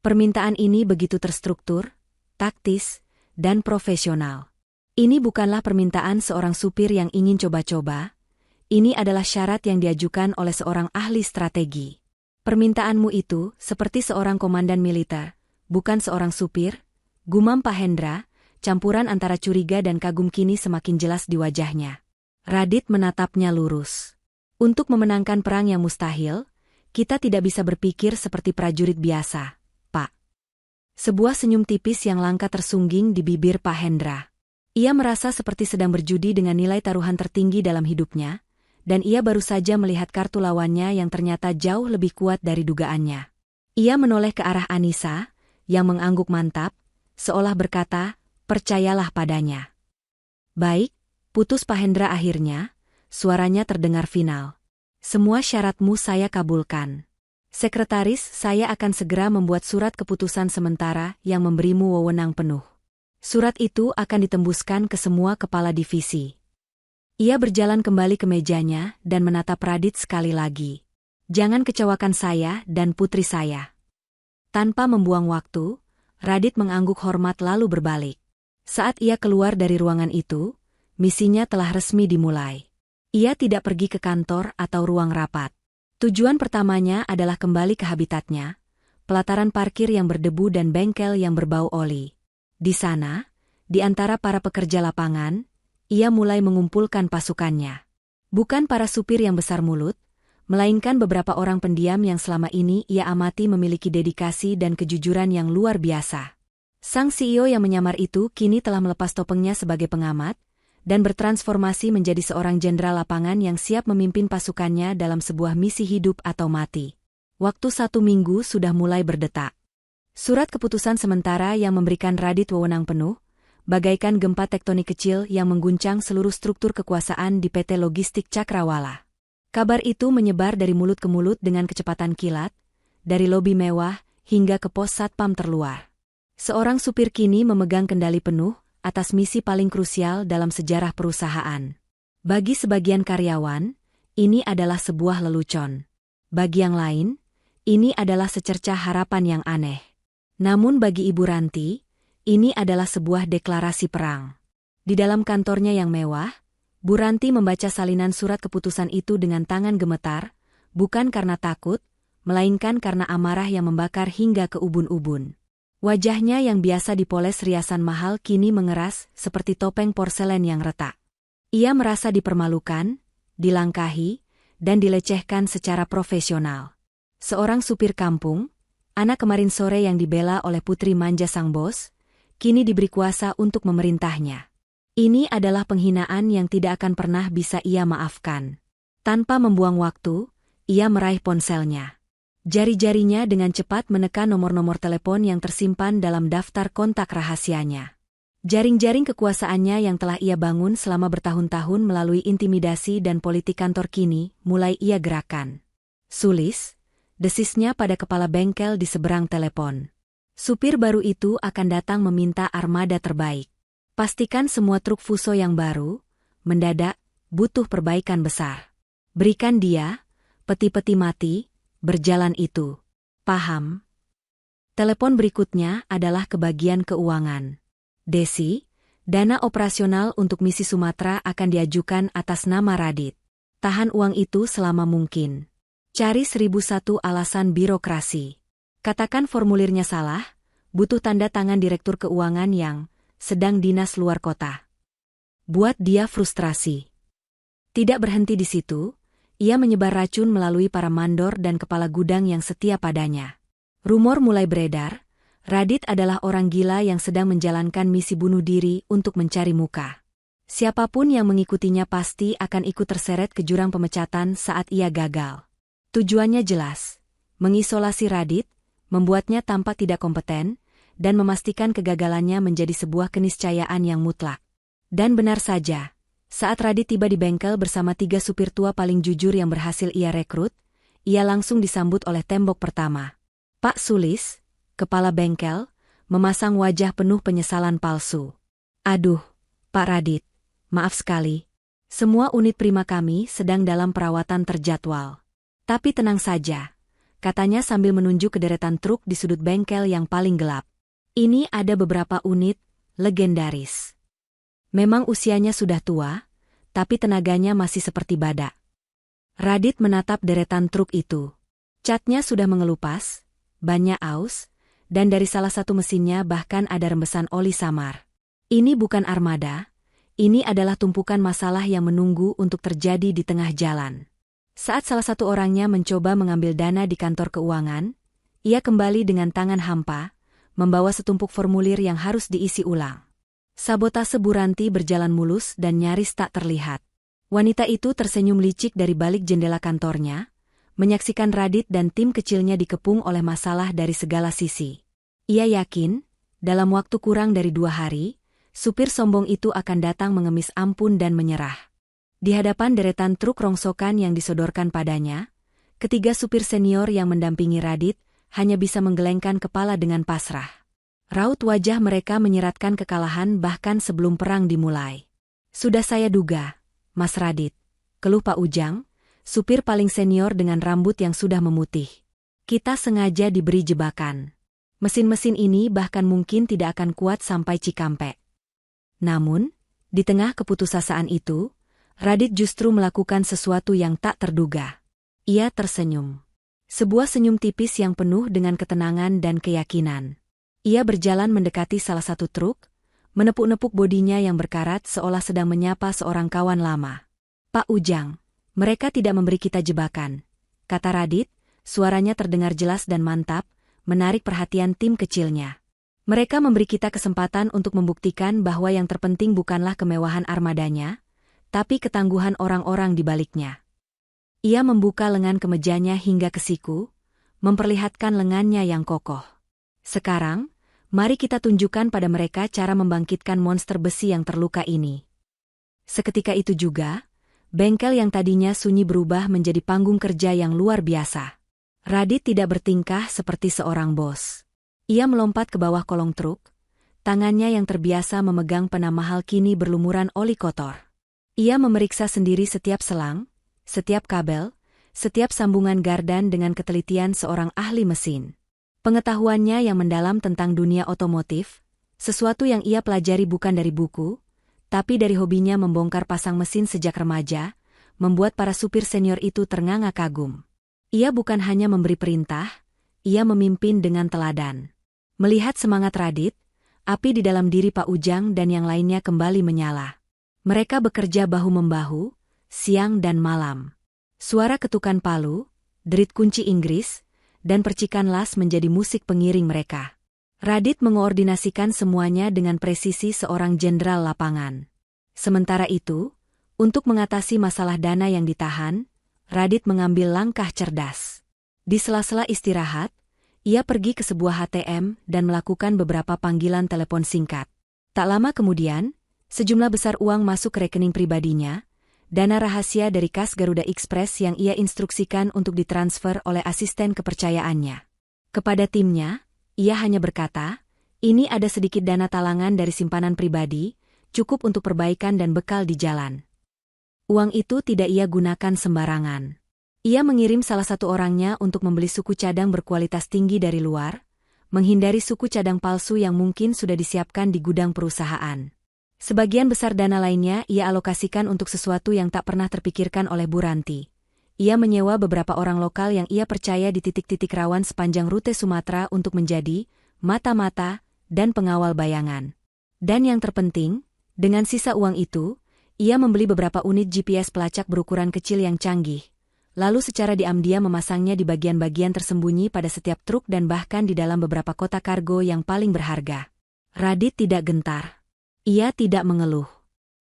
Permintaan ini begitu terstruktur, taktis, dan profesional. Ini bukanlah permintaan seorang supir yang ingin coba-coba, ini adalah syarat yang diajukan oleh seorang ahli strategi. Permintaanmu itu seperti seorang komandan militer, bukan seorang supir, gumam Pak Hendra, campuran antara curiga dan kagum kini semakin jelas di wajahnya. Radit menatapnya lurus. Untuk memenangkan perang yang mustahil, kita tidak bisa berpikir seperti prajurit biasa, Pak. Sebuah senyum tipis yang langka tersungging di bibir Pak Hendra. Ia merasa seperti sedang berjudi dengan nilai taruhan tertinggi dalam hidupnya, dan ia baru saja melihat kartu lawannya yang ternyata jauh lebih kuat dari dugaannya. Ia menoleh ke arah Anissa, yang mengangguk mantap, seolah berkata, percayalah padanya. Baik, putus Pak Hendra akhirnya, suaranya terdengar final. Semua syaratmu saya kabulkan. Sekretaris, saya akan segera membuat surat keputusan sementara yang memberimu wewenang penuh. Surat itu akan ditembuskan ke semua kepala divisi. Ia berjalan kembali ke mejanya dan menatap Radit sekali lagi. Jangan kecewakan saya dan putri saya. Tanpa membuang waktu, Radit mengangguk hormat lalu berbalik. Saat ia keluar dari ruangan itu, misinya telah resmi dimulai. Ia tidak pergi ke kantor atau ruang rapat. Tujuan pertamanya adalah kembali ke habitatnya, pelataran parkir yang berdebu dan bengkel yang berbau oli. Di sana, di antara para pekerja lapangan, ia mulai mengumpulkan pasukannya. Bukan para supir yang besar mulut, melainkan beberapa orang pendiam yang selama ini ia amati memiliki dedikasi dan kejujuran yang luar biasa. Sang CEO yang menyamar itu kini telah melepas topengnya sebagai pengamat, dan bertransformasi menjadi seorang jenderal lapangan yang siap memimpin pasukannya dalam sebuah misi hidup atau mati. Waktu 1 minggu sudah mulai berdetak. Surat keputusan sementara yang memberikan Radit wewenang penuh, bagaikan gempa tektonik kecil yang mengguncang seluruh struktur kekuasaan di PT Logistik Cakrawala. Kabar itu menyebar dari mulut ke mulut dengan kecepatan kilat, dari lobi mewah hingga ke pos satpam terluar. Seorang supir kini memegang kendali penuh atas misi paling krusial dalam sejarah perusahaan. Bagi sebagian karyawan, ini adalah sebuah lelucon. Bagi yang lain, ini adalah secercah harapan yang aneh. Namun bagi Ibu Ranti, ini adalah sebuah deklarasi perang. Di dalam kantornya yang mewah, Bu Ranti membaca salinan surat keputusan itu dengan tangan gemetar, bukan karena takut, melainkan karena amarah yang membakar hingga ke ubun-ubun. Wajahnya yang biasa dipoles riasan mahal kini mengeras seperti topeng porselen yang retak. Ia merasa dipermalukan, dilangkahi, dan dilecehkan secara profesional. Seorang supir kampung, anak kemarin sore yang dibela oleh putri manja sang bos, kini diberi kuasa untuk memerintahnya. Ini adalah penghinaan yang tidak akan pernah bisa ia maafkan. Tanpa membuang waktu, ia meraih ponselnya. Jari-jarinya dengan cepat menekan nomor-nomor telepon yang tersimpan dalam daftar kontak rahasianya. Jaring-jaring kekuasaannya yang telah ia bangun selama bertahun-tahun melalui intimidasi dan politik kantor kini mulai ia gerakan. Sulis, desisnya pada kepala bengkel di seberang telepon. Supir baru itu akan datang meminta armada terbaik. Pastikan semua truk Fuso yang baru, mendadak, butuh perbaikan besar. Berikan dia, peti-peti mati, berjalan itu. Paham? Telepon berikutnya adalah ke bagian keuangan. Desi, dana operasional untuk misi Sumatera akan diajukan atas nama Radit. Tahan uang itu selama mungkin. Cari 1001 alasan birokrasi. Katakan formulirnya salah, butuh tanda tangan direktur keuangan yang sedang dinas luar kota. Buat dia frustrasi. Tidak berhenti di situ, ia menyebar racun melalui para mandor dan kepala gudang yang setia padanya. Rumor mulai beredar, Radit adalah orang gila yang sedang menjalankan misi bunuh diri untuk mencari muka. Siapapun yang mengikutinya pasti akan ikut terseret ke jurang pemecatan saat ia gagal. Tujuannya jelas, mengisolasi Radit, membuatnya tampak tidak kompeten, dan memastikan kegagalannya menjadi sebuah keniscayaan yang mutlak. Dan benar saja, saat Radit tiba di bengkel bersama 3 supir tua paling jujur yang berhasil ia rekrut, ia langsung disambut oleh tembok pertama. Pak Sulis, kepala bengkel, memasang wajah penuh penyesalan palsu. Aduh, Pak Radit, maaf sekali. Semua unit prima kami sedang dalam perawatan terjadwal. Tapi tenang saja. katanya sambil menunjuk ke deretan truk di sudut bengkel yang paling gelap. Ini ada beberapa unit legendaris. Memang usianya sudah tua, tapi tenaganya masih seperti badak. Radit menatap deretan truk itu. Catnya sudah mengelupas, bannya aus, dan dari salah satu mesinnya bahkan ada rembesan oli samar. Ini bukan armada, ini adalah tumpukan masalah yang menunggu untuk terjadi di tengah jalan. Saat salah satu orangnya mencoba mengambil dana di kantor keuangan, ia kembali dengan tangan hampa, membawa setumpuk formulir yang harus diisi ulang. Sabotase Bu Ranti berjalan mulus dan nyaris tak terlihat. Wanita itu tersenyum licik dari balik jendela kantornya, menyaksikan Radit dan tim kecilnya dikepung oleh masalah dari segala sisi. Ia yakin, dalam waktu kurang dari 2 hari, supir sombong itu akan datang mengemis ampun dan menyerah. Di hadapan deretan truk rongsokan yang disodorkan padanya, ketiga supir senior yang mendampingi Radit hanya bisa menggelengkan kepala dengan pasrah. Raut wajah mereka menyeratkan kekalahan bahkan sebelum perang dimulai. Sudah saya duga, Mas Radit, keluh Pak Ujang, supir paling senior dengan rambut yang sudah memutih. Kita sengaja diberi jebakan. Mesin-mesin ini bahkan mungkin tidak akan kuat sampai Cikampek. Namun, di tengah keputusasaan itu, Radit justru melakukan sesuatu yang tak terduga. Ia tersenyum. Sebuah senyum tipis yang penuh dengan ketenangan dan keyakinan. Ia berjalan mendekati salah satu truk, menepuk-nepuk bodinya yang berkarat seolah sedang menyapa seorang kawan lama. Pak Ujang, mereka tidak memberi kita jebakan, kata Radit, suaranya terdengar jelas dan mantap, menarik perhatian tim kecilnya. Mereka memberi kita kesempatan untuk membuktikan bahwa yang terpenting bukanlah kemewahan armadanya, tapi ketangguhan orang-orang di baliknya. Ia membuka lengan kemejanya hingga ke siku, memperlihatkan lengannya yang kokoh. Sekarang, mari kita tunjukkan pada mereka cara membangkitkan monster besi yang terluka ini. Seketika itu juga, bengkel yang tadinya sunyi berubah menjadi panggung kerja yang luar biasa. Radit tidak bertingkah seperti seorang bos. Ia melompat ke bawah kolong truk, tangannya yang terbiasa memegang pena mahal kini berlumuran oli kotor. Ia memeriksa sendiri setiap selang, setiap kabel, setiap sambungan gardan dengan ketelitian seorang ahli mesin. Pengetahuannya yang mendalam tentang dunia otomotif, sesuatu yang ia pelajari bukan dari buku, tapi dari hobinya membongkar pasang mesin sejak remaja, membuat para supir senior itu ternganga kagum. Ia bukan hanya memberi perintah, ia memimpin dengan teladan. Melihat semangat Radit, api di dalam diri Pak Ujang dan yang lainnya kembali menyala. Mereka bekerja bahu-membahu, siang dan malam. Suara ketukan palu, derit kunci Inggris, dan percikan las menjadi musik pengiring mereka. Radit mengoordinasikan semuanya dengan presisi seorang jenderal lapangan. Sementara itu, untuk mengatasi masalah dana yang ditahan, Radit mengambil langkah cerdas. Di sela-sela istirahat, ia pergi ke sebuah ATM dan melakukan beberapa panggilan telepon singkat. Tak lama kemudian, sejumlah besar uang masuk ke rekening pribadinya, dana rahasia dari kas Garuda Express yang ia instruksikan untuk ditransfer oleh asisten kepercayaannya. Kepada timnya, ia hanya berkata, ini ada sedikit dana talangan dari simpanan pribadi, cukup untuk perbaikan dan bekal di jalan. Uang itu tidak ia gunakan sembarangan. Ia mengirim salah satu orangnya untuk membeli suku cadang berkualitas tinggi dari luar, menghindari suku cadang palsu yang mungkin sudah disiapkan di gudang perusahaan. Sebagian besar dana lainnya ia alokasikan untuk sesuatu yang tak pernah terpikirkan oleh Bu Ranti. Ia menyewa beberapa orang lokal yang ia percaya di titik-titik rawan sepanjang rute Sumatera untuk menjadi mata-mata dan pengawal bayangan. Dan yang terpenting, dengan sisa uang itu, ia membeli beberapa unit GPS pelacak berukuran kecil yang canggih, lalu secara diam-diam memasangnya di bagian-bagian tersembunyi pada setiap truk dan bahkan di dalam beberapa kota kargo yang paling berharga. Radit tidak gentar. Ia tidak mengeluh.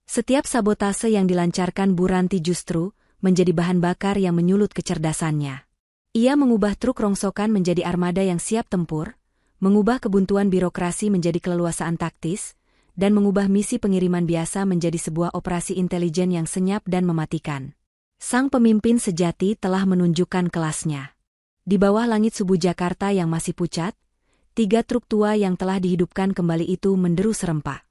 Setiap sabotase yang dilancarkan Bu Ranti justru menjadi bahan bakar yang menyulut kecerdasannya. Ia mengubah truk rongsokan menjadi armada yang siap tempur, mengubah kebuntuan birokrasi menjadi keleluasaan taktis, dan mengubah misi pengiriman biasa menjadi sebuah operasi intelijen yang senyap dan mematikan. Sang pemimpin sejati telah menunjukkan kelasnya. Di bawah langit subuh Jakarta yang masih pucat, 3 truk tua yang telah dihidupkan kembali itu menderu serempak.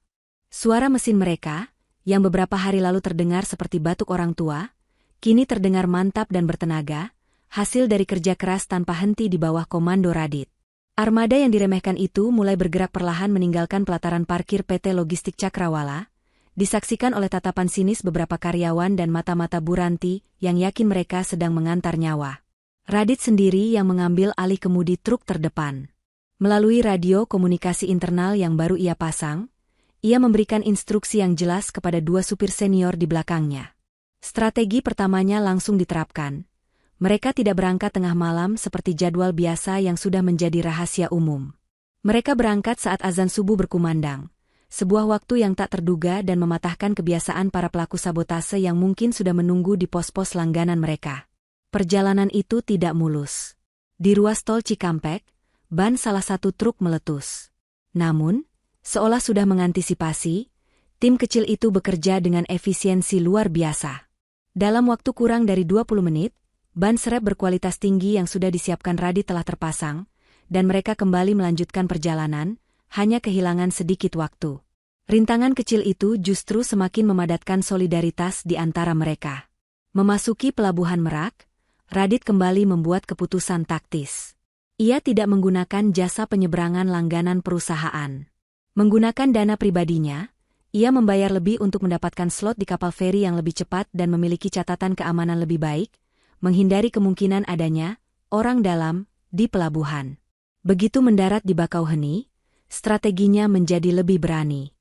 Suara mesin mereka, yang beberapa hari lalu terdengar seperti batuk orang tua, kini terdengar mantap dan bertenaga, hasil dari kerja keras tanpa henti di bawah komando Radit. Armada yang diremehkan itu mulai bergerak perlahan meninggalkan pelataran parkir PT Logistik Cakrawala, disaksikan oleh tatapan sinis beberapa karyawan dan mata-mata Bu Ranti yang yakin mereka sedang mengantar nyawa. Radit sendiri yang mengambil alih kemudi truk terdepan. Melalui radio komunikasi internal yang baru ia pasang, ia memberikan instruksi yang jelas kepada dua supir senior di belakangnya. Strategi pertamanya langsung diterapkan. Mereka tidak berangkat tengah malam seperti jadwal biasa yang sudah menjadi rahasia umum. Mereka berangkat saat azan subuh berkumandang, sebuah waktu yang tak terduga dan mematahkan kebiasaan para pelaku sabotase yang mungkin sudah menunggu di pos-pos langganan mereka. Perjalanan itu tidak mulus. Di ruas tol Cikampek, ban salah satu truk meletus. Namun, seolah sudah mengantisipasi, tim kecil itu bekerja dengan efisiensi luar biasa. Dalam waktu kurang dari 20 menit, ban serep berkualitas tinggi yang sudah disiapkan Radit telah terpasang, dan mereka kembali melanjutkan perjalanan, hanya kehilangan sedikit waktu. Rintangan kecil itu justru semakin memadatkan solidaritas di antara mereka. Memasuki Pelabuhan Merak, Radit kembali membuat keputusan taktis. Ia tidak menggunakan jasa penyeberangan langganan perusahaan. Menggunakan dana pribadinya, ia membayar lebih untuk mendapatkan slot di kapal feri yang lebih cepat dan memiliki catatan keamanan lebih baik, menghindari kemungkinan adanya orang dalam di pelabuhan. Begitu mendarat di Bakauheni, strateginya menjadi lebih berani.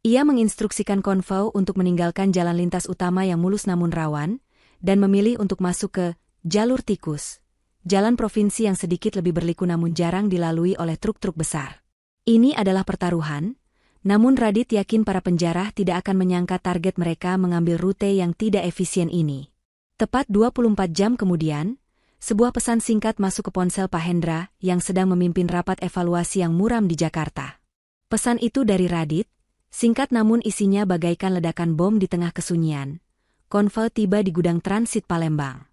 Ia menginstruksikan konvoi untuk meninggalkan jalan lintas utama yang mulus namun rawan, dan memilih untuk masuk ke jalur tikus, jalan provinsi yang sedikit lebih berliku namun jarang dilalui oleh truk-truk besar. Ini adalah pertaruhan, namun Radit yakin para penjarah tidak akan menyangka target mereka mengambil rute yang tidak efisien ini. Tepat 24 jam kemudian, sebuah pesan singkat masuk ke ponsel Pak Hendra yang sedang memimpin rapat evaluasi yang muram di Jakarta. Pesan itu dari Radit, singkat namun isinya bagaikan ledakan bom di tengah kesunyian. Konvoi tiba di gudang transit Palembang.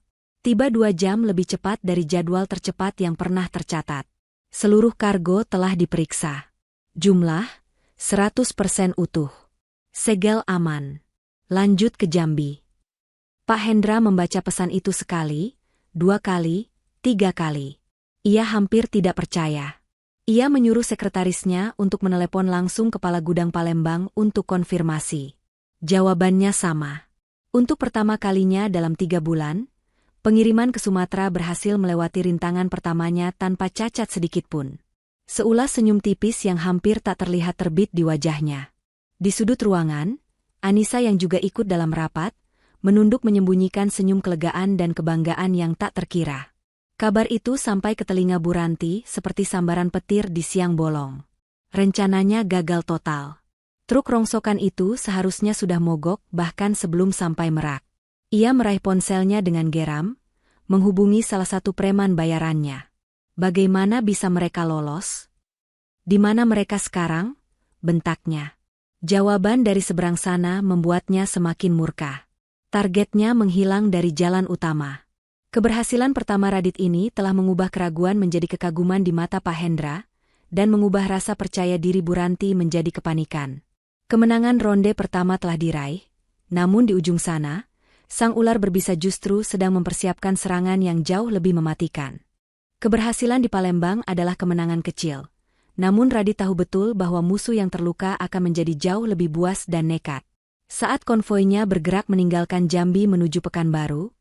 Tiba 2 jam lebih cepat dari jadwal tercepat yang pernah tercatat. Seluruh kargo telah diperiksa. Jumlah 100% utuh. Segel aman. Lanjut ke Jambi. Pak Hendra membaca pesan itu sekali, 2 kali, 3 kali. Ia hampir tidak percaya. Ia menyuruh sekretarisnya untuk menelepon langsung kepala gudang Palembang untuk konfirmasi. Jawabannya sama. Untuk pertama kalinya dalam 3 bulan, pengiriman ke Sumatera berhasil melewati rintangan pertamanya tanpa cacat sedikitpun. Seulas senyum tipis yang hampir tak terlihat terbit di wajahnya. Di sudut ruangan, Anissa yang juga ikut dalam rapat, menunduk menyembunyikan senyum kelegaan dan kebanggaan yang tak terkira. Kabar itu sampai ke telinga Bu Ranti seperti sambaran petir di siang bolong. Rencananya gagal total. Truk rongsokan itu seharusnya sudah mogok bahkan sebelum sampai Merak. Ia meraih ponselnya dengan geram, menghubungi salah satu preman bayarannya. Bagaimana bisa mereka lolos? Di mana mereka sekarang? Bentaknya. Jawaban dari seberang sana membuatnya semakin murka. Targetnya menghilang dari jalan utama. Keberhasilan pertama Radit ini telah mengubah keraguan menjadi kekaguman di mata Pak Hendra, dan mengubah rasa percaya diri Bu Ranti menjadi kepanikan. Kemenangan ronde pertama telah diraih, namun di ujung sana, sang ular berbisa justru sedang mempersiapkan serangan yang jauh lebih mematikan. Keberhasilan di Palembang adalah kemenangan kecil, namun Radit tahu betul bahwa musuh yang terluka akan menjadi jauh lebih buas dan nekat. Saat konvoinya bergerak meninggalkan Jambi menuju Pekanbaru,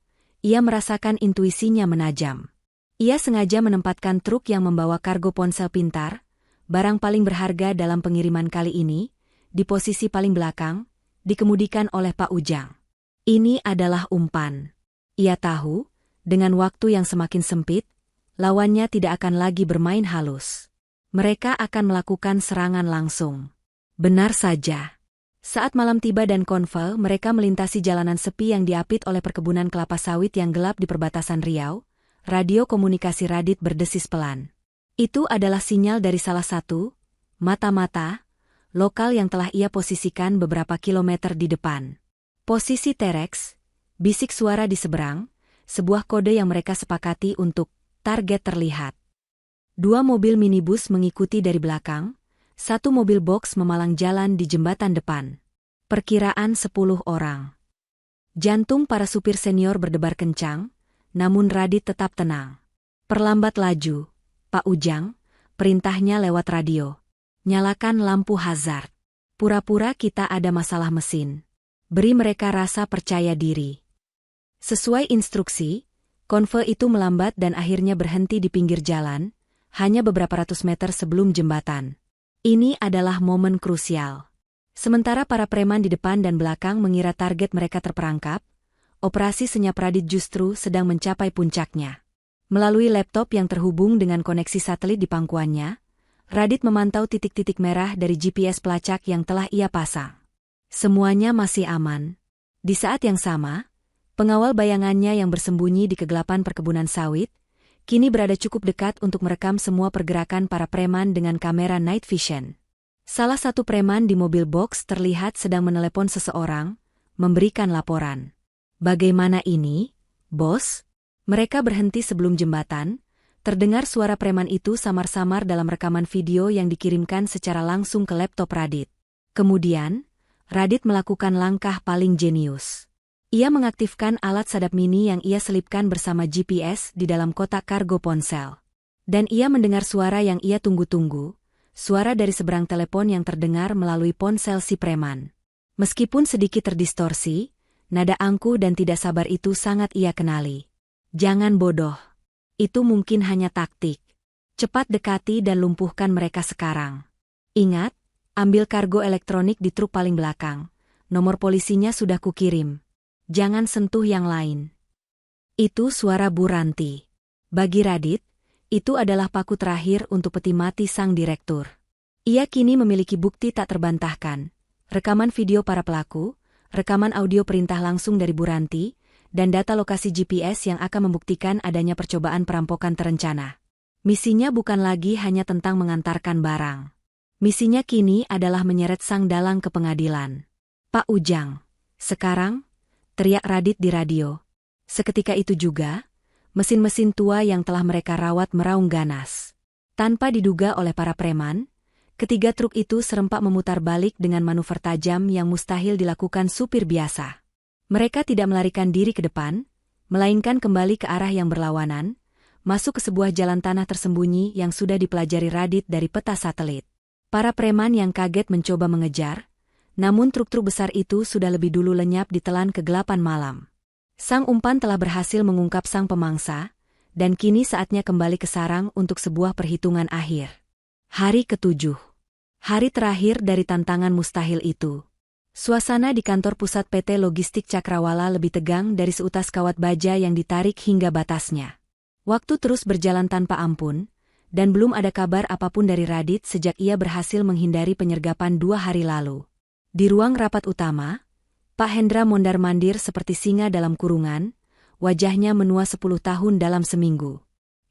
ia merasakan intuisinya menajam. Ia sengaja menempatkan truk yang membawa kargo ponsel pintar, barang paling berharga dalam pengiriman kali ini, di posisi paling belakang, dikemudikan oleh Pak Ujang. Ini adalah umpan. Ia tahu, dengan waktu yang semakin sempit, lawannya tidak akan lagi bermain halus. Mereka akan melakukan serangan langsung. Benar saja. Saat malam tiba dan konvoi mereka melintasi jalanan sepi yang diapit oleh perkebunan kelapa sawit yang gelap di perbatasan Riau, radio komunikasi Radit berdesis pelan. Itu adalah sinyal dari salah satu mata-mata lokal yang telah ia posisikan beberapa kilometer di depan. Posisi T-Rex, bisik suara di seberang, sebuah kode yang mereka sepakati untuk target terlihat. 2 mobil minibus mengikuti dari belakang, 1 mobil box memalang jalan di jembatan depan. Perkiraan 10 orang. Jantung para supir senior berdebar kencang, namun Radit tetap tenang. "Perlambat laju, Pak Ujang," perintahnya lewat radio. "Nyalakan lampu hazard. Pura-pura kita ada masalah mesin. Beri mereka rasa percaya diri." Sesuai instruksi, konvoi itu melambat dan akhirnya berhenti di pinggir jalan, hanya beberapa ratus meter sebelum jembatan. Ini adalah momen krusial. Sementara para preman di depan dan belakang mengira target mereka terperangkap, operasi senyap Radit justru sedang mencapai puncaknya. Melalui laptop yang terhubung dengan koneksi satelit di pangkuannya, Radit memantau titik-titik merah dari GPS pelacak yang telah ia pasang. Semuanya masih aman. Di saat yang sama, pengawal bayangannya yang bersembunyi di kegelapan perkebunan sawit, kini berada cukup dekat untuk merekam semua pergerakan para preman dengan kamera night vision. Salah satu preman di mobil box terlihat sedang menelepon seseorang, memberikan laporan. "Bagaimana ini, bos?" Mereka berhenti sebelum jembatan, terdengar suara preman itu samar-samar dalam rekaman video yang dikirimkan secara langsung ke laptop Radit. Kemudian, Radit melakukan langkah paling jenius. Ia mengaktifkan alat sadap mini yang ia selipkan bersama GPS di dalam kotak kargo ponsel. Dan ia mendengar suara yang ia tunggu-tunggu, suara dari seberang telepon yang terdengar melalui ponsel si preman. Meskipun sedikit terdistorsi, nada angkuh dan tidak sabar itu sangat ia kenali. "Jangan bodoh. Itu mungkin hanya taktik. Cepat dekati dan lumpuhkan mereka sekarang. Ingat, ambil kargo elektronik di truk paling belakang. Nomor polisinya sudah kukirim. Jangan sentuh yang lain." Itu suara Bu Ranti. Bagi Radit, itu adalah paku terakhir untuk peti mati sang direktur. Ia kini memiliki bukti tak terbantahkan, rekaman video para pelaku, rekaman audio perintah langsung dari Bu Ranti, dan data lokasi GPS yang akan membuktikan adanya percobaan perampokan terencana. Misinya bukan lagi hanya tentang mengantarkan barang. Misinya kini adalah menyeret sang dalang ke pengadilan. "Pak Ujang, sekarang," teriak Radit di radio. Seketika itu juga, mesin-mesin tua yang telah mereka rawat meraung ganas. Tanpa diduga oleh para preman, ketiga truk itu serempak memutar balik dengan manuver tajam yang mustahil dilakukan supir biasa. Mereka tidak melarikan diri ke depan, melainkan kembali ke arah yang berlawanan, masuk ke sebuah jalan tanah tersembunyi yang sudah dipelajari Radit dari peta satelit. Para preman yang kaget mencoba mengejar, namun truk-truk besar itu sudah lebih dulu lenyap ditelan kegelapan malam. Sang umpan telah berhasil mengungkap sang pemangsa, dan kini saatnya kembali ke sarang untuk sebuah perhitungan akhir. Hari ke-7. Hari terakhir dari tantangan mustahil itu. Suasana di kantor pusat PT Logistik Cakrawala lebih tegang dari seutas kawat baja yang ditarik hingga batasnya. Waktu terus berjalan tanpa ampun, dan belum ada kabar apapun dari Radit sejak ia berhasil menghindari penyergapan 2 hari lalu. Di ruang rapat utama, Pak Hendra mondar-mandir seperti singa dalam kurungan, wajahnya menua 10 tahun dalam seminggu.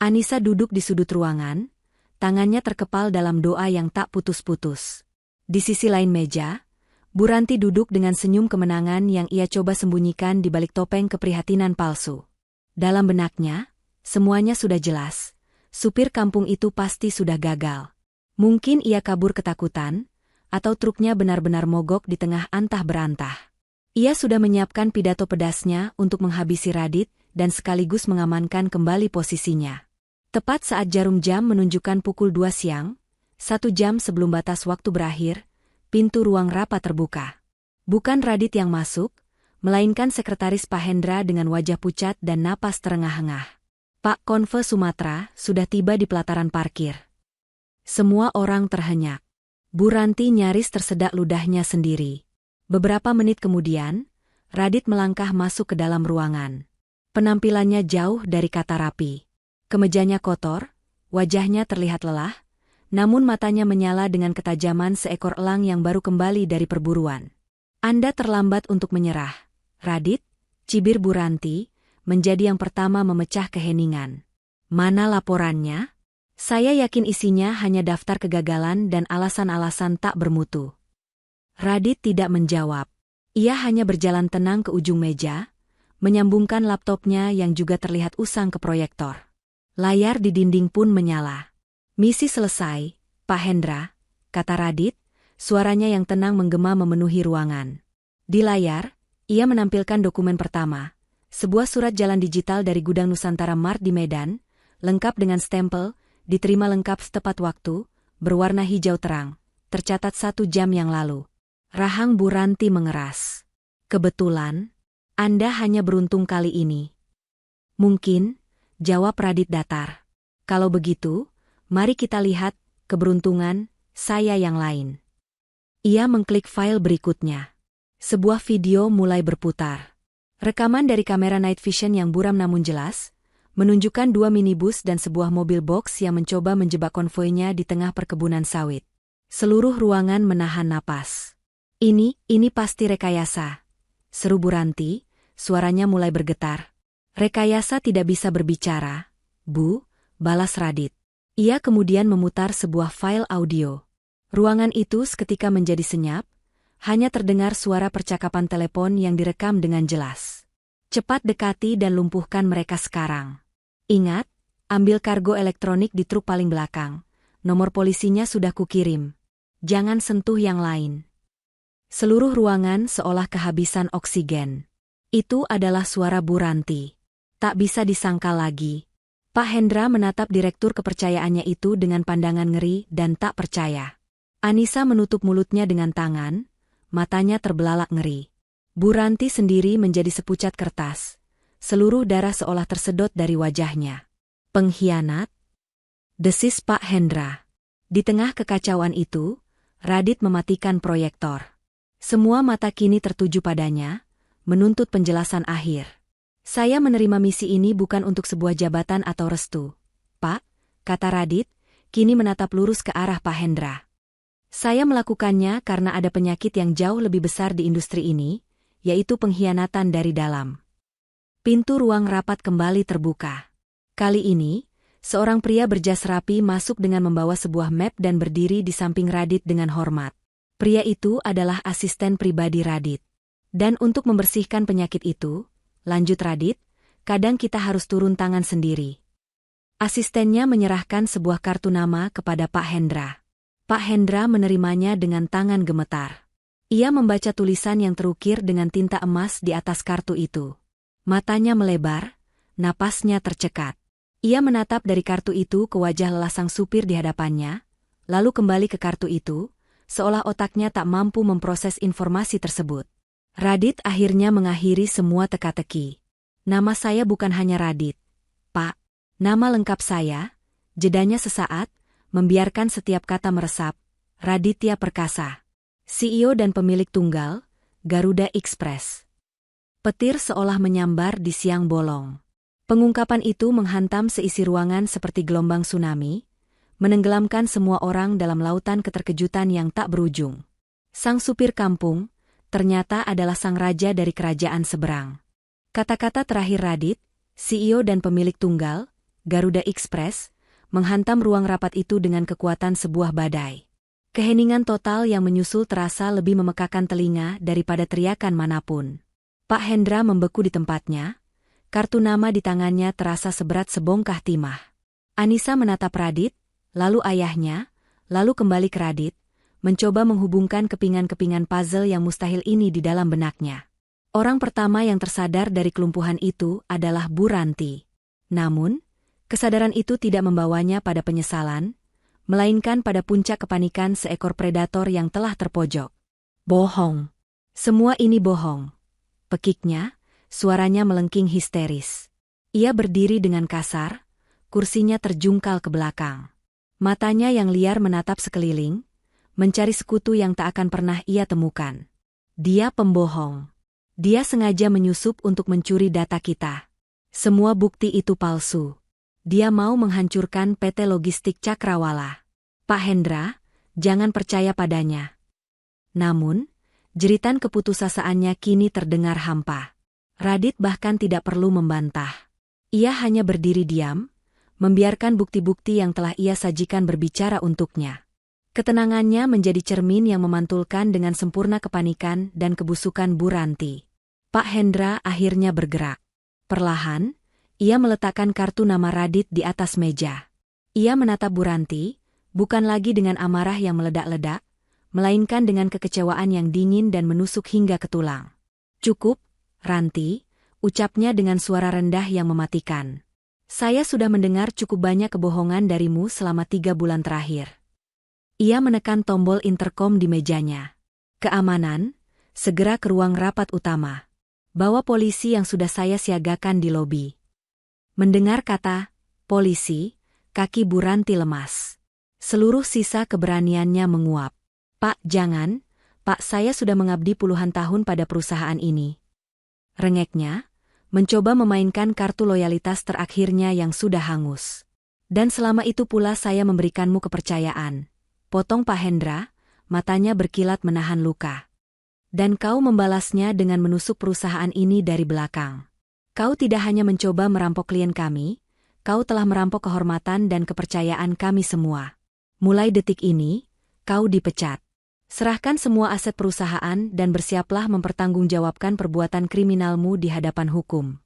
Anissa duduk di sudut ruangan, tangannya terkepal dalam doa yang tak putus-putus. Di sisi lain meja, Bu Ranti duduk dengan senyum kemenangan yang ia coba sembunyikan di balik topeng keprihatinan palsu. Dalam benaknya, semuanya sudah jelas. Supir kampung itu pasti sudah gagal. Mungkin ia kabur ketakutan, atau truknya benar-benar mogok di tengah antah berantah. Ia sudah menyiapkan pidato pedasnya untuk menghabisi Radit dan sekaligus mengamankan kembali posisinya. Tepat saat jarum jam menunjukkan pukul 2 siang, 1 jam sebelum batas waktu berakhir, pintu ruang rapat terbuka. Bukan Radit yang masuk, melainkan sekretaris Pak Hendra dengan wajah pucat dan napas terengah-engah. Pak Konve Sumatera sudah tiba di pelataran parkir. Semua orang terhenyak. Bu Ranti nyaris tersedak ludahnya sendiri. Beberapa menit kemudian, Radit melangkah masuk ke dalam ruangan. Penampilannya jauh dari kata rapi. Kemejanya kotor, wajahnya terlihat lelah, namun matanya menyala dengan ketajaman seekor elang yang baru kembali dari perburuan. "Anda terlambat untuk menyerah, Radit," cibir Bu Ranti, menjadi yang pertama memecah keheningan. "Mana laporannya? Saya yakin isinya hanya daftar kegagalan dan alasan-alasan tak bermutu." Radit tidak menjawab. Ia hanya berjalan tenang ke ujung meja, menyambungkan laptopnya yang juga terlihat usang ke proyektor. Layar di dinding pun menyala. "Misi selesai, Pak Hendra," kata Radit, suaranya yang tenang menggema memenuhi ruangan. Di layar, ia menampilkan dokumen pertama, Sebuah surat jalan digital dari gudang Nusantara Mart di Medan, lengkap dengan stempel, diterima lengkap tepat waktu, berwarna hijau terang, tercatat 1 jam yang lalu. Rahang Bu Ranti mengeras. Kebetulan, Anda hanya beruntung kali ini. Mungkin, jawab Radit datar. Kalau begitu, mari kita lihat keberuntungan saya yang lain. Ia mengklik file berikutnya. Sebuah video mulai berputar. Rekaman dari kamera night vision yang buram namun jelas, menunjukkan 2 minibus dan sebuah mobil box yang mencoba menjebak konvoinya di tengah perkebunan sawit. Seluruh ruangan menahan napas. Ini pasti rekayasa, seru Bu Ranti, suaranya mulai bergetar. Rekayasa tidak bisa berbicara, Bu, balas Radit. Ia kemudian memutar sebuah file audio. Ruangan itu seketika menjadi senyap, hanya terdengar suara percakapan telepon yang direkam dengan jelas. Cepat dekati dan lumpuhkan mereka sekarang. Ingat, ambil kargo elektronik di truk paling belakang. Nomor polisinya sudah kukirim. Jangan sentuh yang lain. Seluruh ruangan seolah kehabisan oksigen. Itu adalah suara Bu Ranti. Tak bisa disangkal lagi. Pak Hendra menatap direktur kepercayaannya itu dengan pandangan ngeri dan tak percaya. Anissa menutup mulutnya dengan tangan, matanya terbelalak ngeri. Bu Ranti sendiri menjadi sepucat kertas. Seluruh darah seolah tersedot dari wajahnya. Pengkhianat? Desis Pak Hendra. Di tengah kekacauan itu, Radit mematikan proyektor. Semua mata kini tertuju padanya, menuntut penjelasan akhir. Saya menerima misi ini bukan untuk sebuah jabatan atau restu, Pak, kata Radit, kini menatap lurus ke arah Pak Hendra. Saya melakukannya karena ada penyakit yang jauh lebih besar di industri ini, yaitu pengkhianatan dari dalam. Pintu ruang rapat kembali terbuka. Kali ini, seorang pria berjas rapi masuk dengan membawa sebuah map dan berdiri di samping Radit dengan hormat. Pria itu adalah asisten pribadi Radit. Dan untuk membersihkan penyakit itu, lanjut Radit, kadang kita harus turun tangan sendiri. Asistennya menyerahkan sebuah kartu nama kepada Pak Hendra. Pak Hendra menerimanya dengan tangan gemetar. Ia membaca tulisan yang terukir dengan tinta emas di atas kartu itu. Matanya melebar, napasnya tercekat. Ia menatap dari kartu itu ke wajah lelah sang supir di hadapannya, lalu kembali ke kartu itu, seolah otaknya tak mampu memproses informasi tersebut. Radit akhirnya mengakhiri semua teka-teki. Nama saya bukan hanya Radit, Pak. Nama lengkap saya, jedanya sesaat, membiarkan setiap kata meresap, Raditya Perkasa. CEO dan pemilik tunggal, Garuda Express. Petir seolah menyambar di siang bolong. Pengungkapan itu menghantam seisi ruangan seperti gelombang tsunami, menenggelamkan semua orang dalam lautan keterkejutan yang tak berujung. Sang supir kampung, ternyata adalah sang raja dari kerajaan seberang. Kata-kata terakhir Radit, CEO dan pemilik tunggal, Garuda Express, menghantam ruang rapat itu dengan kekuatan sebuah badai. Keheningan total yang menyusul terasa lebih memekakan telinga daripada teriakan manapun. Pak Hendra membeku di tempatnya, kartu nama di tangannya terasa seberat sebongkah timah. Anissa menatap Radit, lalu ayahnya, lalu kembali ke Radit, mencoba menghubungkan kepingan-kepingan puzzle yang mustahil ini di dalam benaknya. Orang pertama yang tersadar dari kelumpuhan itu adalah Bu Ranti. Namun, kesadaran itu tidak membawanya pada penyesalan, melainkan pada puncak kepanikan seekor predator yang telah terpojok. Bohong. Semua ini bohong. Pekiknya, suaranya melengking histeris. Ia berdiri dengan kasar, kursinya terjungkal ke belakang. Matanya yang liar menatap sekeliling, mencari sekutu yang tak akan pernah ia temukan. Dia pembohong. Dia sengaja menyusup untuk mencuri data kita. Semua bukti itu palsu. Dia mau menghancurkan PT Logistik Cakrawala. Pak Hendra, jangan percaya padanya. Namun, jeritan keputusasaannya kini terdengar hampa. Radit bahkan tidak perlu membantah. Ia hanya berdiri diam, membiarkan bukti-bukti yang telah ia sajikan berbicara untuknya. Ketenangannya menjadi cermin yang memantulkan dengan sempurna kepanikan dan kebusukan Bu Ranti. Pak Hendra akhirnya bergerak. Perlahan, ia meletakkan kartu nama Radit di atas meja. Ia menatap Bu Ranti, bukan lagi dengan amarah yang meledak-ledak, melainkan dengan kekecewaan yang dingin dan menusuk hingga ke tulang. Cukup, Ranti, ucapnya dengan suara rendah yang mematikan. Saya sudah mendengar cukup banyak kebohongan darimu selama 3 bulan terakhir. Ia menekan tombol interkom di mejanya. Keamanan, segera ke ruang rapat utama. Bawa polisi yang sudah saya siagakan di lobi. Mendengar kata polisi, kaki Bu Ranti lemas. Seluruh sisa keberaniannya menguap. Pak, jangan. Pak, saya sudah mengabdi puluhan tahun pada perusahaan ini. Rengeknya, mencoba memainkan kartu loyalitas terakhirnya yang sudah hangus. Dan selama itu pula saya memberikanmu kepercayaan. Potong Pak Hendra, matanya berkilat menahan luka. Dan kau membalasnya dengan menusuk perusahaan ini dari belakang. Kau tidak hanya mencoba merampok klien kami, kau telah merampok kehormatan dan kepercayaan kami semua. Mulai detik ini, kau dipecat. Serahkan semua aset perusahaan dan bersiaplah mempertanggungjawabkan perbuatan kriminalmu di hadapan hukum.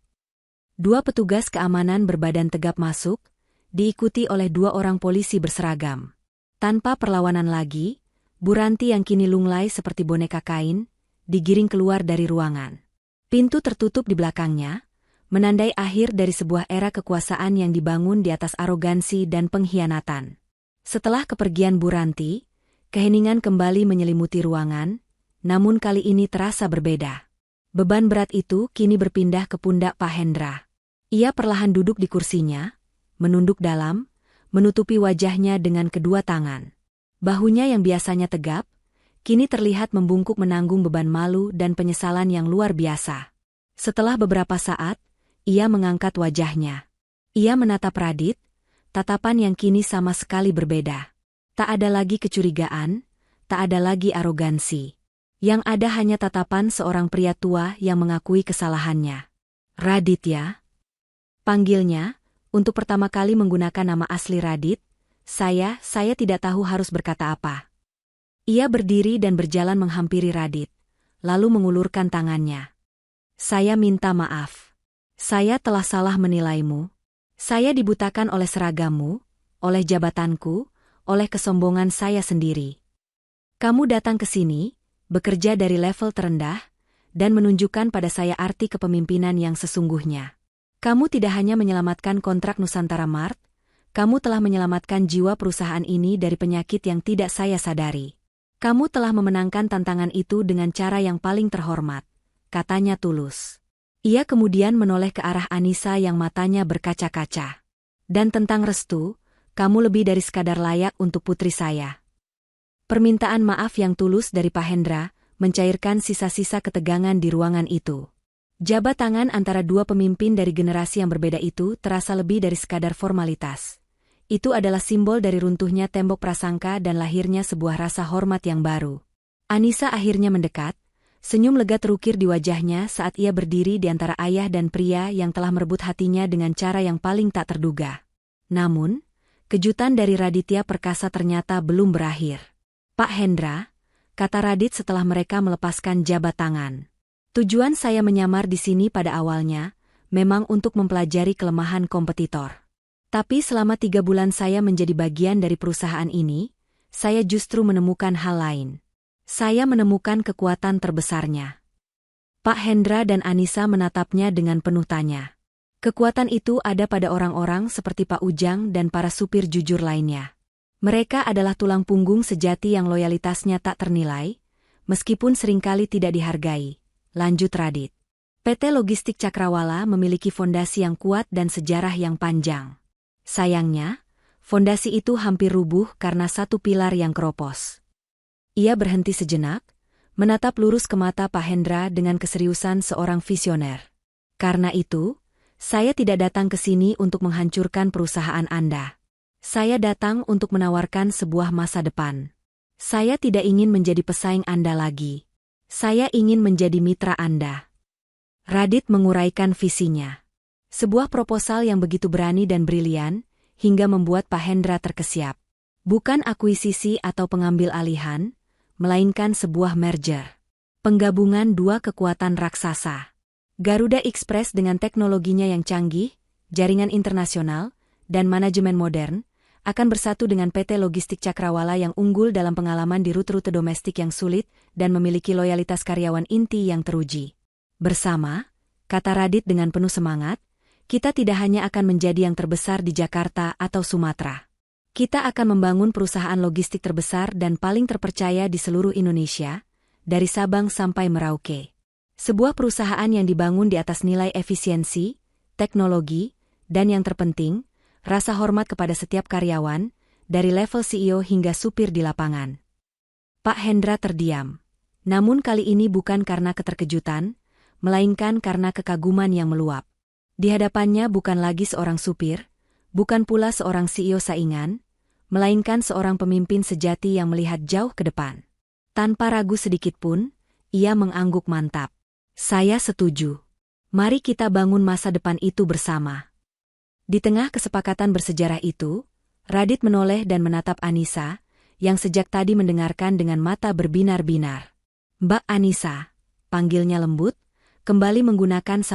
2 petugas keamanan berbadan tegap masuk, diikuti oleh 2 orang polisi berseragam. Tanpa perlawanan lagi, Bu Ranti yang kini lunglai seperti boneka kain, digiring keluar dari ruangan. Pintu tertutup di belakangnya, menandai akhir dari sebuah era kekuasaan yang dibangun di atas arogansi dan pengkhianatan. Setelah kepergian Bu Ranti, keheningan kembali menyelimuti ruangan, namun kali ini terasa berbeda. Beban berat itu kini berpindah ke pundak Pak Hendra. Ia perlahan duduk di kursinya, menunduk dalam, menutupi wajahnya dengan kedua tangan. Bahunya yang biasanya tegap, kini terlihat membungkuk menanggung beban malu dan penyesalan yang luar biasa. Setelah beberapa saat, ia mengangkat wajahnya. Ia menatap Radit, tatapan yang kini sama sekali berbeda. Tak ada lagi kecurigaan, tak ada lagi arogansi. Yang ada hanya tatapan seorang pria tua yang mengakui kesalahannya. Raditya, panggilnya, untuk pertama kali menggunakan nama asli Radit, saya tidak tahu harus berkata apa. Ia berdiri dan berjalan menghampiri Radit, lalu mengulurkan tangannya. Saya minta maaf. Saya telah salah menilaimu. Saya dibutakan oleh seragammu, oleh jabatanku, oleh kesombongan saya sendiri. Kamu datang ke sini, bekerja dari level terendah, dan menunjukkan pada saya arti kepemimpinan yang sesungguhnya. Kamu tidak hanya menyelamatkan kontrak Nusantara Mart, kamu telah menyelamatkan jiwa perusahaan ini dari penyakit yang tidak saya sadari. Kamu telah memenangkan tantangan itu dengan cara yang paling terhormat, katanya tulus. Ia kemudian menoleh ke arah Anissa yang matanya berkaca-kaca. Dan tentang restu, kamu lebih dari sekadar layak untuk putri saya. Permintaan maaf yang tulus dari Pak Hendra mencairkan sisa-sisa ketegangan di ruangan itu. Jabat tangan antara 2 pemimpin dari generasi yang berbeda itu terasa lebih dari sekadar formalitas. Itu adalah simbol dari runtuhnya tembok prasangka dan lahirnya sebuah rasa hormat yang baru. Anissa akhirnya mendekat, senyum lega terukir di wajahnya saat ia berdiri di antara ayah dan pria yang telah merebut hatinya dengan cara yang paling tak terduga. Namun, kejutan dari Raditya Perkasa ternyata belum berakhir. Pak Hendra, kata Radit setelah mereka melepaskan jabat tangan. Tujuan saya menyamar di sini pada awalnya, memang untuk mempelajari kelemahan kompetitor. Tapi selama 3 bulan saya menjadi bagian dari perusahaan ini, saya justru menemukan hal lain. Saya menemukan kekuatan terbesarnya. Pak Hendra dan Anissa menatapnya dengan penuh tanya. Kekuatan itu ada pada orang-orang seperti Pak Ujang dan para supir jujur lainnya. Mereka adalah tulang punggung sejati yang loyalitasnya tak ternilai, meskipun seringkali tidak dihargai, lanjut Radit. PT Logistik Cakrawala memiliki fondasi yang kuat dan sejarah yang panjang. Sayangnya, fondasi itu hampir rubuh karena satu pilar yang keropos. Ia berhenti sejenak, menatap lurus ke mata Pak Hendra dengan keseriusan seorang visioner. Karena itu, saya tidak datang ke sini untuk menghancurkan perusahaan Anda. Saya datang untuk menawarkan sebuah masa depan. Saya tidak ingin menjadi pesaing Anda lagi. Saya ingin menjadi mitra Anda. Radit menguraikan visinya. Sebuah proposal yang begitu berani dan brilian, hingga membuat Pak Hendra terkesiap. Bukan akuisisi atau pengambil alihan, melainkan sebuah merger. Penggabungan 2 kekuatan raksasa. Garuda Express dengan teknologinya yang canggih, jaringan internasional, dan manajemen modern, akan bersatu dengan PT Logistik Cakrawala yang unggul dalam pengalaman di rute-rute domestik yang sulit dan memiliki loyalitas karyawan inti yang teruji. Bersama, kata Radit dengan penuh semangat, kita tidak hanya akan menjadi yang terbesar di Jakarta atau Sumatera. Kita akan membangun perusahaan logistik terbesar dan paling terpercaya di seluruh Indonesia, dari Sabang sampai Merauke. Sebuah perusahaan yang dibangun di atas nilai efisiensi, teknologi, dan yang terpenting, rasa hormat kepada setiap karyawan, dari level CEO hingga supir di lapangan. Pak Hendra terdiam. Namun kali ini bukan karena keterkejutan, melainkan karena kekaguman yang meluap. Di hadapannya bukan lagi seorang supir, bukan pula seorang CEO saingan, melainkan seorang pemimpin sejati yang melihat jauh ke depan. Tanpa ragu sedikitpun, ia mengangguk mantap. Saya setuju. Mari kita bangun masa depan itu bersama. Di tengah kesepakatan bersejarah itu, Radit menoleh dan menatap Anissa, yang sejak tadi mendengarkan dengan mata berbinar-binar. Mbak Anissa, panggilnya lembut, kembali menggunakan